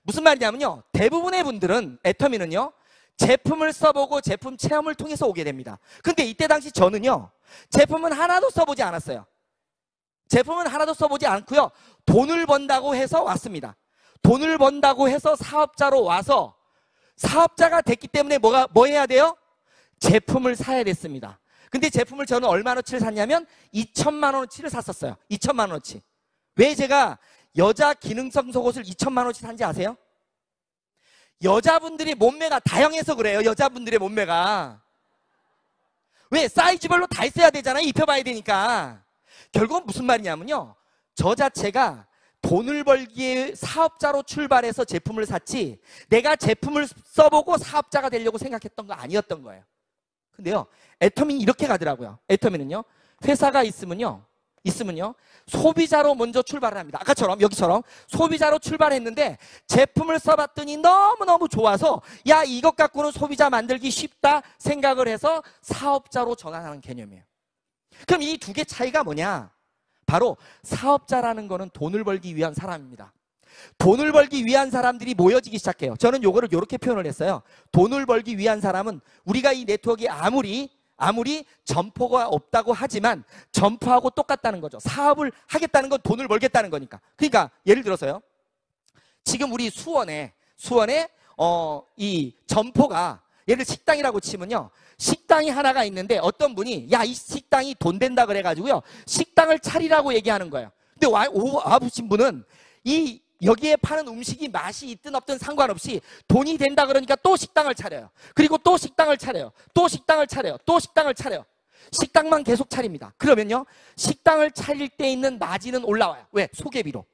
무슨 말이냐면요, 대부분의 분들은 애터미는요, 제품을 써보고 제품 체험을 통해서 오게 됩니다. 근데 이때 당시 저는요, 제품은 하나도 써보지 않았어요. 제품은 하나도 써보지 않고요, 돈을 번다고 해서 왔습니다. 돈을 번다고 해서 사업자로 와서 사업자가 됐기 때문에 뭐 해야 돼요? 제품을 사야 됐습니다. 근데 제품을 저는 얼마어치를 샀냐면 2천만 원어치를 샀었어요. 2천만 원어치. 왜 제가 여자 기능성 속옷을 2천만 원어치 산지 아세요? 여자분들이 몸매가 다양해서 그래요. 여자분들의 몸매가. 왜? 사이즈별로 다 있어야 되잖아요. 입혀봐야 되니까. 결국은 무슨 말이냐면요, 저 자체가 돈을 벌기에 사업자로 출발해서 제품을 샀지 내가 제품을 써보고 사업자가 되려고 생각했던 거 아니었던 거예요. 근데요, 애터미는 이렇게 가더라고요. 애터미는요, 회사가 있으면요, 소비자로 먼저 출발을 합니다. 아까처럼, 여기처럼 소비자로 출발했는데 제품을 써봤더니 너무너무 좋아서 야, 이것 갖고는 소비자 만들기 쉽다 생각을 해서 사업자로 전환하는 개념이에요. 그럼 이 두 개 차이가 뭐냐? 바로 사업자라는 거는 돈을 벌기 위한 사람입니다. 돈을 벌기 위한 사람들이 모여지기 시작해요. 저는 요거를 이렇게 표현을 했어요. 돈을 벌기 위한 사람은, 우리가 이 네트워크에 아무리 점포가 없다고 하지만 점포하고 똑같다는 거죠. 사업을 하겠다는 건 돈을 벌겠다는 거니까. 그러니까 예를 들어서요, 지금 우리 수원에 이 점포가, 예를 식당이라고 치면요, 식당이 하나가 있는데 어떤 분이 야, 이 식당이 돈 된다 그래가지고요, 식당을 차리라고 얘기하는 거예요. 근데 와보신 분은 여기에 파는 음식이 맛이 있든 없든 상관없이 돈이 된다 그러니까 또 식당을 차려요. 그리고 또 식당을 차려요. 또 식당을 차려요. 또 식당을 차려요. 식당만 계속 차립니다. 그러면요, 식당을 차릴 때 있는 마진은 올라와요. 왜? 소개비로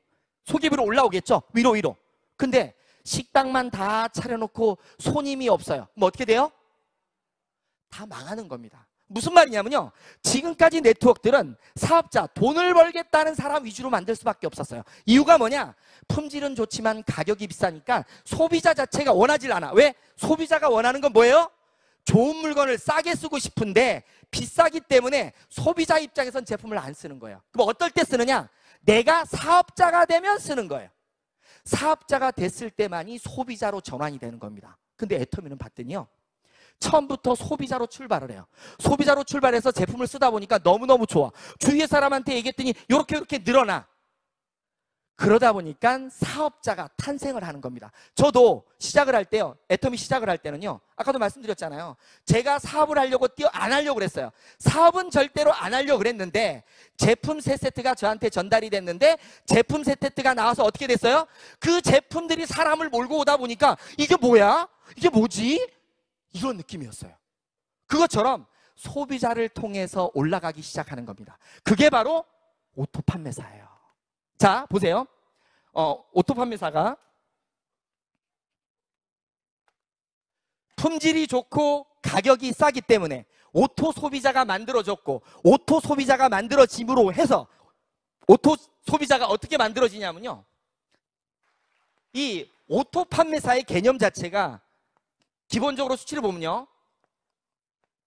올라오겠죠. 위로. 근데 식당만 다 차려놓고 손님이 없어요. 그럼 어떻게 돼요? 다 망하는 겁니다. 무슨 말이냐면요, 지금까지 네트워크들은 사업자, 돈을 벌겠다는 사람 위주로 만들 수밖에 없었어요. 이유가 뭐냐? 품질은 좋지만 가격이 비싸니까 소비자 자체가 원하질 않아. 왜? 소비자가 원하는 건 뭐예요? 좋은 물건을 싸게 쓰고 싶은데 비싸기 때문에 소비자 입장에선 제품을 안 쓰는 거예요. 그럼 어떨 때 쓰느냐? 내가 사업자가 되면 쓰는 거예요. 사업자가 됐을 때만이 소비자로 전환이 되는 겁니다. 근데 애터미는 봤더니요, 처음부터 소비자로 출발을 해요. 소비자로 출발해서 제품을 쓰다 보니까 너무너무 좋아. 주위의 사람한테 얘기했더니 이렇게 늘어나. 그러다 보니까 사업자가 탄생을 하는 겁니다. 저도 시작을 할 때요, 애터미 시작을 할 때는요, 아까도 말씀드렸잖아요. 제가 사업을 하려고 안 하려고 그랬어요. 사업은 절대로 안 하려고 그랬는데 제품 세 세트가 저한테 전달이 됐는데 제품 세 세트가 나와서 어떻게 됐어요? 그 제품들이 사람을 몰고 오다 보니까 이게 뭐야? 이게 뭐지? 이런 느낌이었어요. 그것처럼 소비자를 통해서 올라가기 시작하는 겁니다. 그게 바로 오토 판매사예요. 자, 보세요. 오토 판매사가 품질이 좋고 가격이 싸기 때문에 오토 소비자가 만들어졌고, 오토 소비자가 만들어짐으로 해서 오토 소비자가 어떻게 만들어지냐면요, 이 오토 판매사의 개념 자체가 기본적으로 수치를 보면요,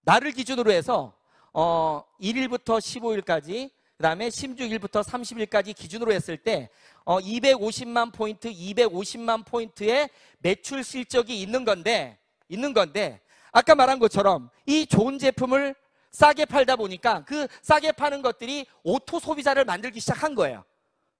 날을 기준으로 해서 1일부터 15일까지, 그 다음에 16일부터 30일까지 기준으로 했을 때 250만 포인트, 250만 포인트의 매출 실적이 있는 건데 아까 말한 것처럼 이 좋은 제품을 싸게 팔다 보니까 그 싸게 파는 것들이 오토 소비자를 만들기 시작한 거예요.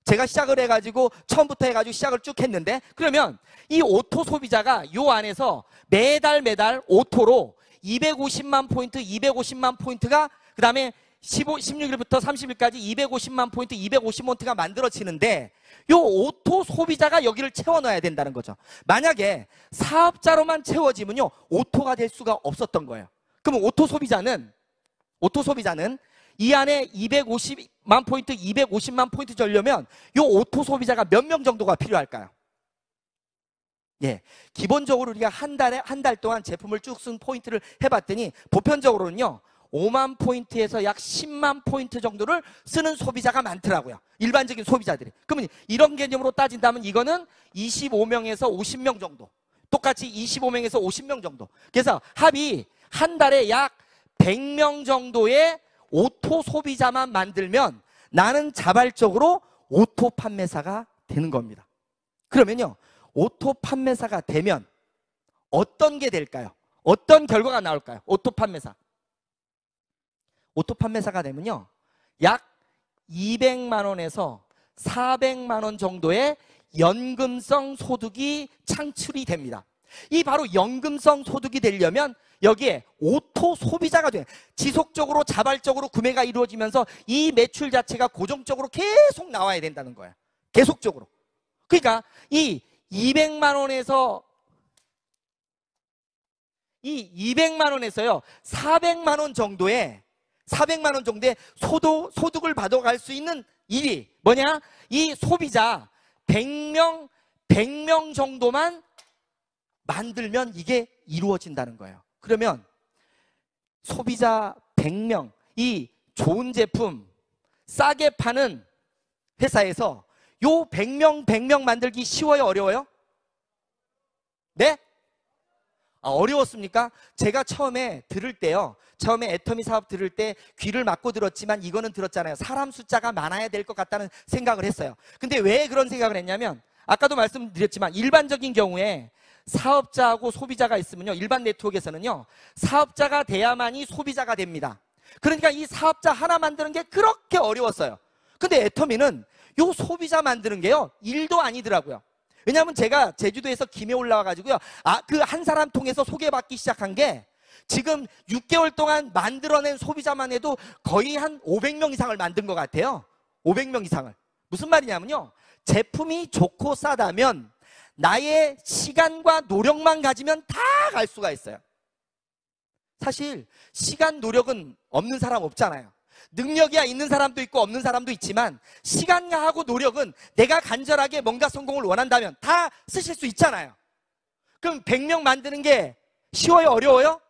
제가 시작을 해가지고 처음부터 해가지고 시작을 쭉 했는데, 그러면 이 오토 소비자가 요 안에서 매달 오토로 250만 포인트, 250만 포인트가, 그 다음에 16일부터 30일까지 250만 포인트, 250포인트가 만들어지는데 요 오토 소비자가 여기를 채워 넣어야 된다는 거죠. 만약에 사업자로만 채워지면요, 오토가 될 수가 없었던 거예요. 그럼 오토 소비자는 이 안에 250만 포인트, 250만 포인트 주려면 요 오토 소비자가 몇 명 정도가 필요할까요? 예, 기본적으로 우리가 한 달 동안 제품을 쭉 쓴 포인트를 해봤더니 보편적으로는요, 5만 포인트에서 약 10만 포인트 정도를 쓰는 소비자가 많더라고요. 일반적인 소비자들이. 그러면 이런 개념으로 따진다면 이거는 25명에서 50명 정도. 똑같이 25명에서 50명 정도. 그래서 합이 한 달에 약 100명 정도의 오토 소비자만 만들면 나는 자발적으로 오토 판매사가 되는 겁니다. 그러면요, 오토 판매사가 되면 어떤 게 될까요? 어떤 결과가 나올까요? 오토 판매사가 되면요, 약 200만 원에서 400만 원 정도의 연금성 소득이 창출이 됩니다. 이 바로 연금성 소득이 되려면 여기에 오토 소비자가 돼요. 지속적으로 자발적으로 구매가 이루어지면서 이 매출 자체가 고정적으로 계속 나와야 된다는 거예요. 계속적으로. 그러니까 이 200만 원에서요 400만 원 정도의 소득을 받아갈 수 있는 일이 뭐냐? 이 소비자 100명 정도만 만들면 이게 이루어진다는 거예요. 그러면 소비자 100명, 이 좋은 제품 싸게 파는 회사에서 요 100명 만들기 쉬워요? 어려워요? 네? 어려웠습니까? 제가 처음에 애터미 사업 들을 때 귀를 막고 들었지만 이거는 들었잖아요. 사람 숫자가 많아야 될 것 같다는 생각을 했어요. 근데 왜 그런 생각을 했냐면, 아까도 말씀드렸지만 일반적인 경우에 사업자하고 소비자가 있으면요, 일반 네트워크에서는요, 사업자가 돼야만이 소비자가 됩니다. 그러니까 이 사업자 하나 만드는 게 그렇게 어려웠어요. 근데 애터미는 요 소비자 만드는 게요, 일도 아니더라고요. 왜냐하면 제가 제주도에서 김해 올라와가지고요, 그 한 사람 통해서 소개받기 시작한 게 지금 6개월 동안 만들어낸 소비자만 해도 거의 한 500명 이상을 만든 것 같아요. 500명 이상을. 무슨 말이냐면요, 제품이 좋고 싸다면 나의 시간과 노력만 가지면 다 갈 수가 있어요. 사실 시간, 노력은 없는 사람 없잖아요. 능력이야 있는 사람도 있고 없는 사람도 있지만 시간하고 노력은 내가 간절하게 뭔가 성공을 원한다면 다 쓰실 수 있잖아요. 그럼 100명 만드는 게 쉬워요? 어려워요?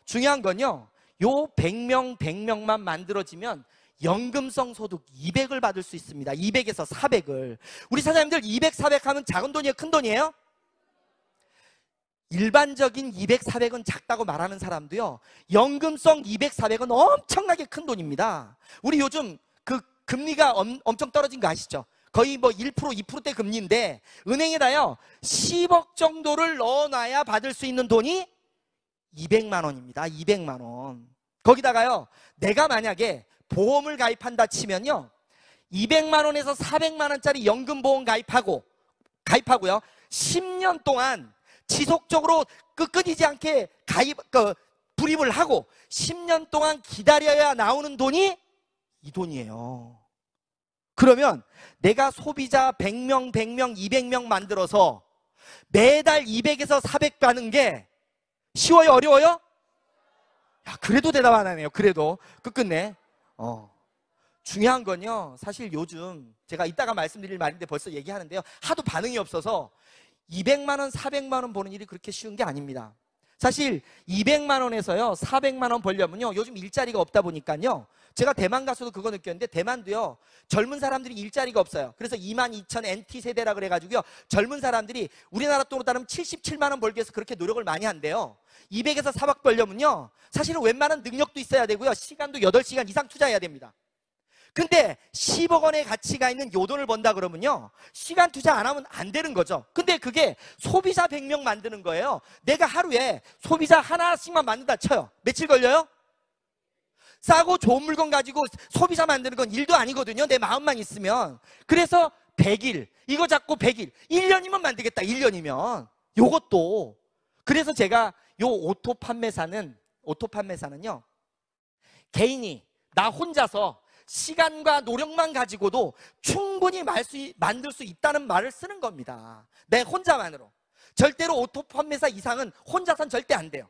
중요한 건요, 요 100명만 만들어지면 연금성 소득 200을 받을 수 있습니다. 200에서 400을. 우리 사장님들 200, 400 하면 작은 돈이에요? 큰 돈이에요? 일반적인 200, 400은 작다고 말하는 사람도요, 연금성 200, 400은 엄청나게 큰 돈입니다. 우리 요즘 그 금리가 엄청 떨어진 거 아시죠? 거의 뭐 1%, 2%대 금리인데 은행에다요 10억 정도를 넣어놔야 받을 수 있는 돈이 200만 원입니다. 200만 원. 거기다가요, 내가 만약에 보험을 가입한다 치면요, 200만 원에서 400만 원짜리 연금보험 가입하고요, 10년 동안 지속적으로 끊이지 않게 불입을 하고 10년 동안 기다려야 나오는 돈이 이 돈이에요. 그러면 내가 소비자 100명, 200명 만들어서 매달 200에서 400 가는 게 쉬워요? 어려워요? 야, 그래도 대답 안 하네요. 그래도 끝끝내. 중요한 건요, 사실 요즘 제가 이따가 말씀드릴 말인데 벌써 얘기하는데요, 하도 반응이 없어서 200만 원, 400만 원 버는 일이 그렇게 쉬운 게 아닙니다. 사실 200만 원에서요 400만 원 벌려면요, 요즘 일자리가 없다 보니까요, 제가 대만 가서도 그거 느꼈는데, 대만도요 젊은 사람들이 일자리가 없어요. 그래서 22,000 NT 세대라 그래가지고요, 젊은 사람들이 우리나라 돈으로 따르면 77만 원 벌기 위해서 그렇게 노력을 많이 한대요. 200에서 400 벌려면요, 사실은 웬만한 능력도 있어야 되고요, 시간도 8시간 이상 투자해야 됩니다. 근데 10억 원의 가치가 있는 요 돈을 번다 그러면요, 시간 투자 안 하면 안 되는 거죠. 근데 그게 소비자 100명 만드는 거예요. 내가 하루에 소비자 하나씩만 만든다 쳐요. 며칠 걸려요? 싸고 좋은 물건 가지고 소비자 만드는 건 일도 아니거든요, 내 마음만 있으면. 그래서 100일, 이거 잡고 100일, 1년이면 만들겠다. 1년이면 요것도. 그래서 제가 요 오토 판매사는요, 개인이 나 혼자서 시간과 노력만 가지고도 충분히 만들 수 있다는 말을 쓰는 겁니다. 내 혼자만으로. 절대로 오토 판매사 이상은 혼자서는 절대 안 돼요.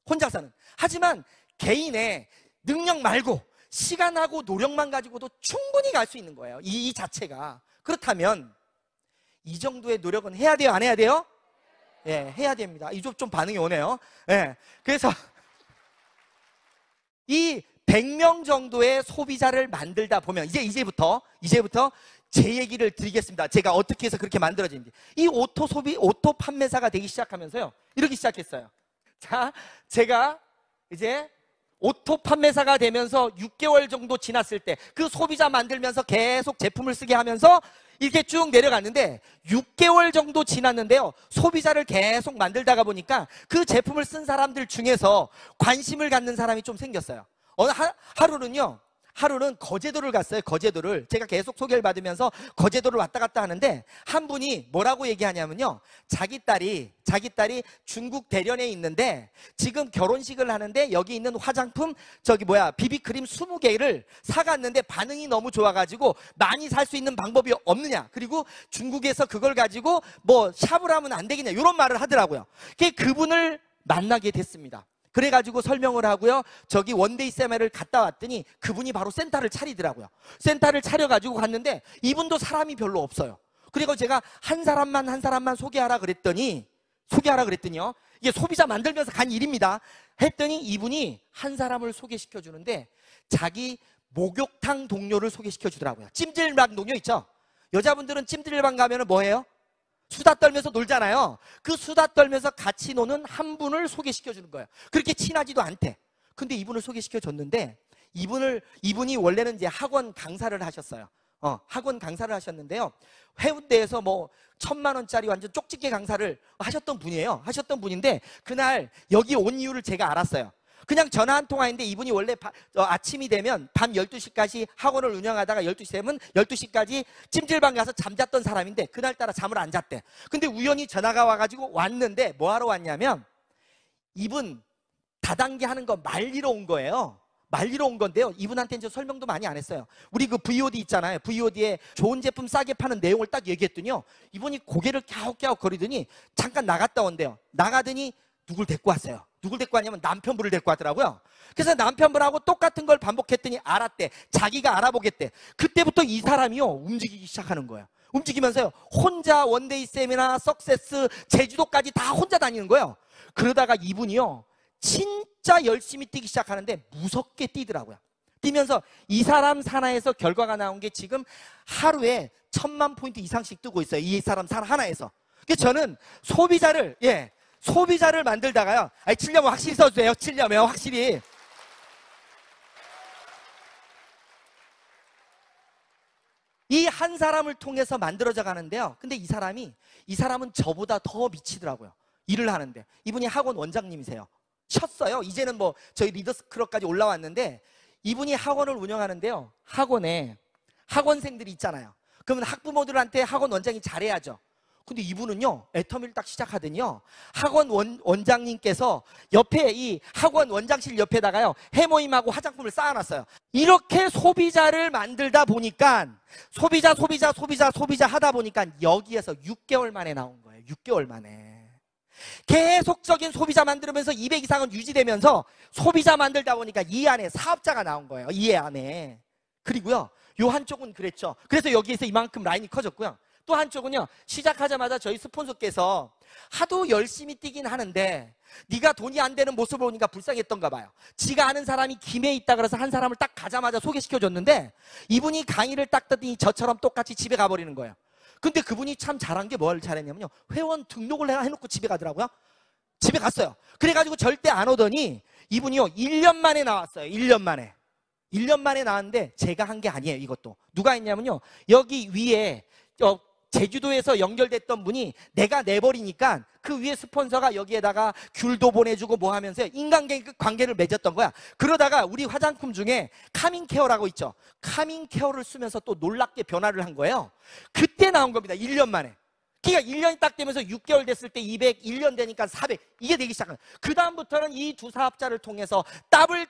혼자서는. 하지만 개인의 능력 말고 시간하고 노력만 가지고도 충분히 갈 수 있는 거예요, 이 자체가. 그렇다면 이 정도의 노력은 해야 돼요, 안 해야 돼요? 예, 해야 됩니다. 이쪽 좀 반응이 오네요. 예. 그래서 이 100명 정도의 소비자를 만들다 보면 이제부터 제 얘기를 드리겠습니다. 제가 어떻게 해서 그렇게 만들어진지. 이 오토 판매사가 되기 시작하면서요, 이렇게 시작했어요. 자, 제가 이제 오토 판매사가 되면서 6개월 정도 지났을 때, 그 소비자 만들면서 계속 제품을 쓰게 하면서 이렇게 쭉 내려갔는데, 6개월 정도 지났는데요, 소비자를 계속 만들다가 보니까 그 제품을 쓴 사람들 중에서 관심을 갖는 사람이 좀 생겼어요. 어느 하루는 거제도를 갔어요. 거제도를 제가 계속 소개를 받으면서 거제도를 왔다 갔다 하는데, 한 분이 뭐라고 얘기하냐면요, 자기 딸이 중국 대련에 있는데 지금 결혼식을 하는데 여기 있는 화장품 비비크림 20개를 사갔는데 반응이 너무 좋아가지고 많이 살 수 있는 방법이 없느냐, 그리고 중국에서 그걸 가지고 뭐 샵을 하면 안 되겠냐, 이런 말을 하더라고요. 그분을 만나게 됐습니다. 그래가지고 설명을 하고요, 저기 원데이 세미나를 갔다 왔더니 그분이 바로 센터를 차리더라고요. 센터를 차려가지고 갔는데 이분도 사람이 별로 없어요. 그리고 제가 한 사람만 소개하라 그랬더니요, 이게 소비자 만들면서 간 일입니다. 했더니 이분이 한 사람을 소개시켜 주는데 자기 목욕탕 동료를 소개시켜 주더라고요. 찜질방 동료 있죠? 여자분들은 찜질방 가면 뭐 해요? 수다 떨면서 놀잖아요. 그 수다 떨면서 같이 노는 한 분을 소개시켜 주는 거예요. 그렇게 친하지도 않대. 근데 이분을 소개시켜 줬는데, 이분이 원래는 이제 학원 강사를 하셨어요. 학원 강사를 하셨는데요, 해운대에서 뭐 1000만 원짜리 완전 쪽집게 강사를 하셨던 분인데, 그날 여기 온 이유를 제가 알았어요. 그냥 전화 한 통화인데, 이분이 원래 아침이 되면 밤 12시까지 학원을 운영하다가 12시 되면 12시까지 찜질방 가서 잠잤던 사람인데, 그날따라 잠을 안 잤대. 근데 우연히 전화가 와가지고 왔는데, 뭐 하러 왔냐면 이분 다단계 하는 거 말리러 온 거예요. 말리러 온 건데요, 이분한테는 저 설명도 많이 안 했어요. 우리 그 VOD 있잖아요. VOD에 좋은 제품 싸게 파는 내용을 딱 얘기했더니요, 이분이 고개를 갸웃갸웃 거리더니 잠깐 나갔다 온대요. 나가더니 누굴 데리고 왔어요. 누굴 데리고 왔냐면 남편분을 데리고 왔더라고요. 그래서 남편분하고 똑같은 걸 반복했더니 알았대. 자기가 알아보겠대. 그때부터 이 사람이요, 움직이기 시작하는 거예요. 움직이면서요, 혼자 원데이 세미나, 석세스, 제주도까지 다 혼자 다니는 거예요. 그러다가 이분이요, 진짜 열심히 뛰기 시작하는데 무섭게 뛰더라고요. 뛰면서 이 사람 산하에서 결과가 나온 게 지금 하루에 1000만 포인트 이상씩 뜨고 있어요. 이 사람 산 하나에서. 그래서 저는 소비자를 만들다가요, 치려면 확실히 써주세요. 치려면 확실히. 이 한 사람을 통해서 만들어져 가는데요, 근데 이 사람은 저보다 더 미치더라고요. 일을 하는데. 이분이 학원 원장님이세요. 쳤어요. 이제는 뭐 저희 리더스 클럽까지 올라왔는데, 이분이 학원을 운영하는데요. 학원에 학원생들이 있잖아요. 그러면 학부모들한테 학원 원장이 잘해야죠. 근데 이분은요, 애터미를 딱 시작하더니요, 학원 원장님께서 옆에 이 학원 원장실 옆에다가요, 해모임하고 화장품을 쌓아놨어요. 이렇게 소비자를 만들다 보니까 소비자 하다 보니까 여기에서 6개월 만에 나온 거예요. 6개월 만에. 계속적인 소비자 만들면서 200 이상은 유지되면서 소비자 만들다 보니까 이 안에 사업자가 나온 거예요. 이 안에. 그리고요, 요 한쪽은 그랬죠. 그래서 여기에서 이만큼 라인이 커졌고요. 또 한쪽은요, 시작하자마자 저희 스폰서께서 하도 열심히 뛰긴 하는데 네가 돈이 안 되는 모습을 보니까 불쌍했던가 봐요. 지가 아는 사람이 김해에 있다 그래서 한 사람을 딱 가자마자 소개시켜줬는데, 이분이 강의를 딱 듣더니 저처럼 똑같이 집에 가버리는 거예요. 근데 그분이 참 잘한 게 뭘 잘했냐면요, 회원 등록을 해놓고 집에 가더라고요. 집에 갔어요. 그래가지고 절대 안 오더니 이분이요, 1년 만에 나왔어요. 1년 만에. 1년 만에 나왔는데 제가 한 게 아니에요. 이것도 누가 했냐면요, 여기 위에 제주도에서 연결됐던 분이 내가 내버리니까 그 위에 스폰서가 여기에다가 귤도 보내주고 뭐 하면서 인간관계를 맺었던 거야. 그러다가 우리 화장품 중에 카밍케어라고 있죠. 카밍케어를 쓰면서 또 놀랍게 변화를 한 거예요. 그때 나온 겁니다. 1년 만에. 그러니까 1년이 딱 되면서 6개월 됐을 때 200, 1년 되니까 400, 이게 되기 시작한 거예요. 그 다음부터는 이 두 사업자를 통해서 더블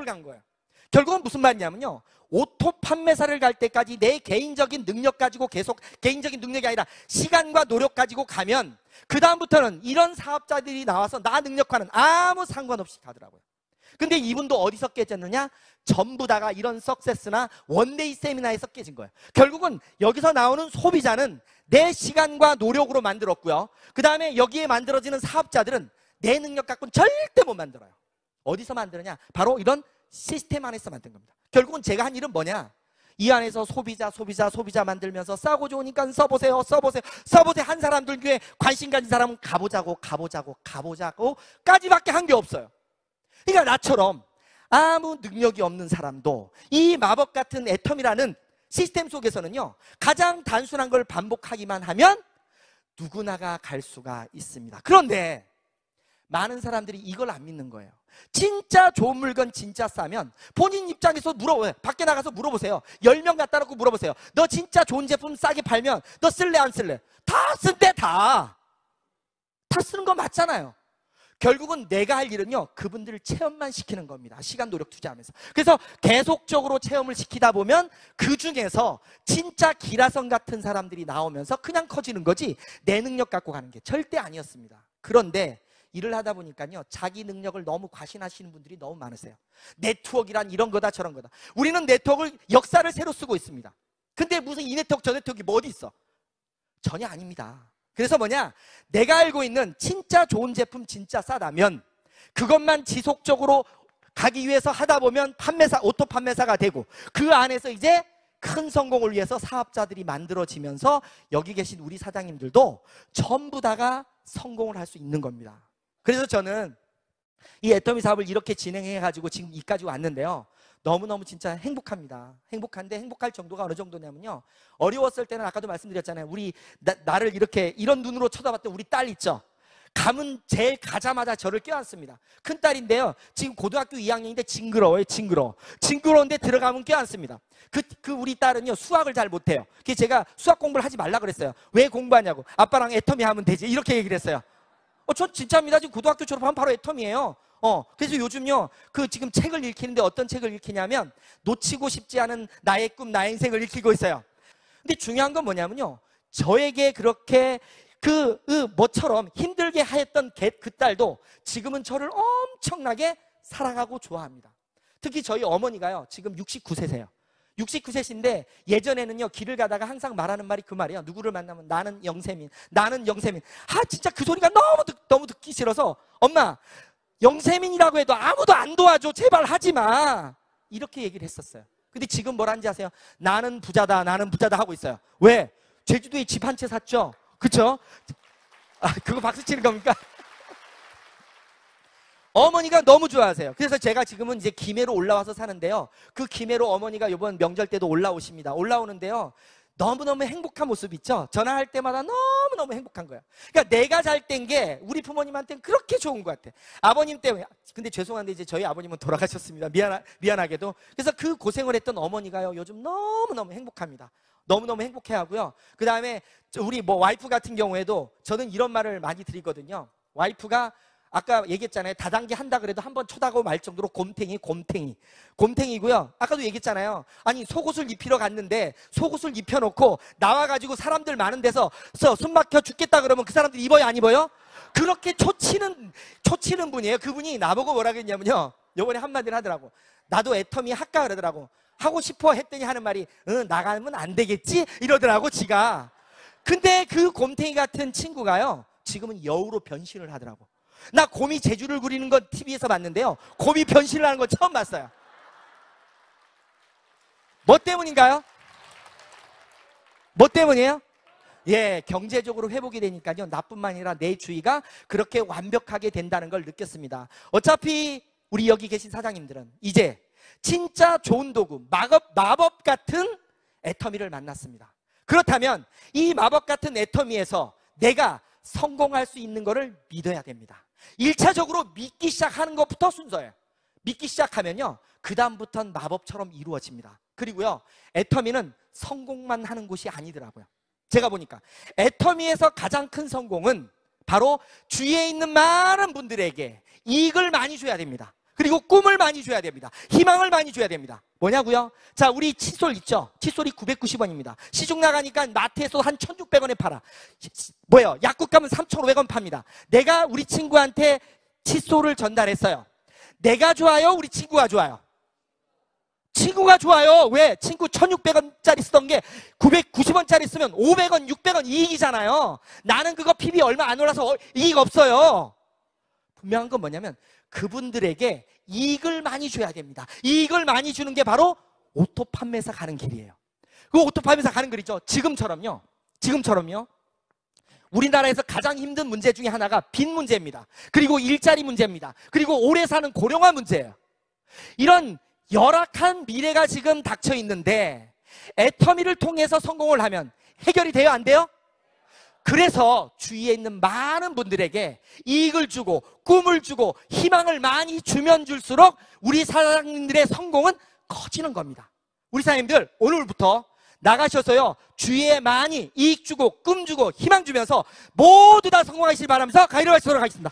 간 거예요. 결국은 무슨 말이냐면요, 오토 판매사를 갈 때까지 내 개인적인 능력 가지고 계속, 개인적인 능력이 아니라 시간과 노력 가지고 가면 그 다음부터는 이런 사업자들이 나와서 나 능력과는 아무 상관없이 가더라고요. 근데 이분도 어디서 깨졌느냐? 전부 다가 이런 석세스나 원데이 세미나에서 깨진 거예요. 결국은 여기서 나오는 소비자는 내 시간과 노력으로 만들었고요, 그 다음에 여기에 만들어지는 사업자들은 내 능력 갖고는 절대 못 만들어요. 어디서 만드느냐? 바로 이런 시스템 안에서 만든 겁니다. 결국은 제가 한 일은 뭐냐? 이 안에서 소비자 만들면서 싸고 좋으니까 써보세요 한 사람들 중에 관심 가진 사람은 가보자고 까지밖에 한 게 없어요. 그러니까 나처럼 아무 능력이 없는 사람도 이 마법 같은 애텀이라는 시스템 속에서는요, 가장 단순한 걸 반복하기만 하면 누구나가 갈 수가 있습니다. 그런데 많은 사람들이 이걸 안 믿는 거예요. 진짜 좋은 물건 진짜 싸면 본인 입장에서 물어봐요. 밖에 나가서 물어보세요. 10명 갖다 놓고 물어보세요. 너 진짜 좋은 제품 싸게 팔면 너 쓸래 안 쓸래? 다 쓴대. 다 쓰는 거 맞잖아요. 결국은 내가 할 일은요, 그분들을 체험만 시키는 겁니다. 시간 노력 투자하면서. 그래서 계속적으로 체험을 시키다 보면 그 중에서 진짜 기라성 같은 사람들이 나오면서 그냥 커지는 거지, 내 능력 갖고 가는 게 절대 아니었습니다. 그런데 일을 하다 보니까요, 자기 능력을 너무 과신하시는 분들이 너무 많으세요. 네트워크란 이런 거다 저런 거다. 우리는 네트워크를, 역사를 새로 쓰고 있습니다. 근데 무슨 이 네트워크 저 네트워크가 뭐 어디 있어? 전혀 아닙니다. 그래서 뭐냐, 내가 알고 있는 진짜 좋은 제품 진짜 싸다면 그것만 지속적으로 가기 위해서 하다 보면 판매사, 오토 판매사가 되고, 그 안에서 이제 큰 성공을 위해서 사업자들이 만들어지면서 여기 계신 우리 사장님들도 전부 다가 성공을 할 수 있는 겁니다. 그래서 저는 이 애터미 사업을 이렇게 진행해가지고 지금 이까지 왔는데요, 너무너무 진짜 행복합니다. 행복한데, 행복할 정도가 어느 정도냐면요, 어려웠을 때는 아까도 말씀드렸잖아요. 우리 나를 이렇게 이런 눈으로 쳐다봤던 우리 딸 있죠. 가면 제일 가자마자 저를 껴안습니다. 큰딸인데요, 지금 고등학교 2학년인데 징그러워요. 징그러운데 들어가면 껴안습니다. 그 우리 딸은요, 수학을 잘 못해요. 그래서 제가 수학 공부를 하지 말라 그랬어요. 왜 공부하냐고. 아빠랑 애터미 하면 되지, 이렇게 얘기를 했어요. 전 진짜입니다. 지금 고등학교 졸업하면 바로 애텀이에요. 그래서 요즘요, 지금 책을 읽히는데 어떤 책을 읽히냐면 놓치고 싶지 않은 나의 꿈, 나의 인생을 읽히고 있어요. 근데 중요한 건 뭐냐면요, 저에게 그렇게 뭐처럼 힘들게 하였던 그 딸도 지금은 저를 엄청나게 사랑하고 좋아합니다. 특히 저희 어머니가요, 지금 69세세요. 69세신데 예전에는요, 길을 가다가 항상 말하는 말이 그 말이에요. 누구를 만나면 나는 영세민. 진짜 그 소리가 너무 듣기 싫어서, 엄마, 영세민이라고 해도 아무도 안 도와줘. 제발 하지 마. 이렇게 얘기를 했었어요. 근데 지금 뭐라는지 아세요? 나는 부자다 하고 있어요. 왜? 제주도에 집 한 채 샀죠? 그쵸? 그거 박수 치는 겁니까? 어머니가 너무 좋아하세요. 그래서 제가 지금은 이제 김해로 올라와서 사는데요, 그 김해로 어머니가 이번 명절 때도 올라오십니다. 올라오는데요, 너무너무 행복한 모습 있죠? 전화할 때마다 너무너무 행복한 거야. 그러니까 내가 잘 된 게 우리 부모님한테는 그렇게 좋은 것 같아. 아버님 때문에. 근데 죄송한데 이제 저희 아버님은 돌아가셨습니다. 미안하게도. 그래서 그 고생을 했던 어머니가요, 요즘 너무너무 행복합니다. 너무너무 행복해 하고요. 그 다음에 우리 와이프 같은 경우에도 저는 이런 말을 많이 드리거든요. 와이프가 아까 얘기했잖아요. 다단계 한다 그래도 한번 쳐다보고 말 정도로 곰탱이고요. 아까도 얘기했잖아요. 아니, 속옷을 입히러 갔는데 속옷을 입혀놓고 나와가지고 사람들 많은 데서 숨 막혀 죽겠다 그러면 그 사람들 입어요, 안 입어요? 그렇게 초치는 분이에요. 그분이 나보고 뭐라 그랬냐면요, 요번에 한마디를 하더라고. 나도 애터미 할까 그러더라고. 하고 싶어 했더니 하는 말이, 나가면 안 되겠지? 이러더라고, 지가. 근데 그 곰탱이 같은 친구가요, 지금은 여우로 변신을 하더라고. 나 곰이 재주를 부리는 건 TV에서 봤는데요, 곰이 변신을 하는 건 처음 봤어요. 뭐 때문인가요? 뭐 때문이에요? 예, 경제적으로 회복이 되니까요, 나뿐만 아니라 내 주위가 그렇게 완벽하게 된다는 걸 느꼈습니다. 어차피 우리 여기 계신 사장님들은 이제 진짜 좋은 도구, 마법 같은 애터미를 만났습니다. 그렇다면 이 마법 같은 애터미에서 내가 성공할 수 있는 것을 믿어야 됩니다. 1차적으로 믿기 시작하는 것부터 순서예요. 믿기 시작하면요, 그 다음부터는 마법처럼 이루어집니다. 그리고요, 애터미는 성공만 하는 곳이 아니더라고요. 제가 보니까 애터미에서 가장 큰 성공은 바로 주위에 있는 많은 분들에게 이익을 많이 줘야 됩니다. 그리고 꿈을 많이 줘야 됩니다. 희망을 많이 줘야 됩니다. 뭐냐고요? 자, 우리 칫솔 있죠? 칫솔이 990원입니다. 시중 나가니까 마트에서 한 1,600원에 팔아. 뭐예요? 약국 가면 3,500원 팝니다. 내가 우리 친구한테 칫솔을 전달했어요. 내가 좋아요? 우리 친구가 좋아요? 친구가 좋아요. 왜? 친구 1,600원짜리 쓰던 게 990원짜리 쓰면 500원, 600원 이익이잖아요. 나는 그거 PB 얼마 안 올라서 이익 없어요. 분명한 건 뭐냐면 그분들에게 이익을 많이 줘야 됩니다. 이익을 많이 주는 게 바로 오토 판매사 가는 길이에요. 그 오토 판매사 가는 길 있죠? 지금처럼요. 우리나라에서 가장 힘든 문제 중에 하나가 빚 문제입니다. 그리고 일자리 문제입니다. 그리고 오래 사는 고령화 문제예요. 이런 열악한 미래가 지금 닥쳐 있는데 애터미를 통해서 성공을 하면 해결이 돼요, 안 돼요? 그래서 주위에 있는 많은 분들에게 이익을 주고 꿈을 주고 희망을 많이 주면 줄수록 우리 사장님들의 성공은 커지는 겁니다. 우리 사장님들 오늘부터 나가셔서요, 주위에 많이 이익 주고 꿈 주고 희망 주면서 모두 다 성공하시길 바라면서 가이로 하시도록 하겠습니다.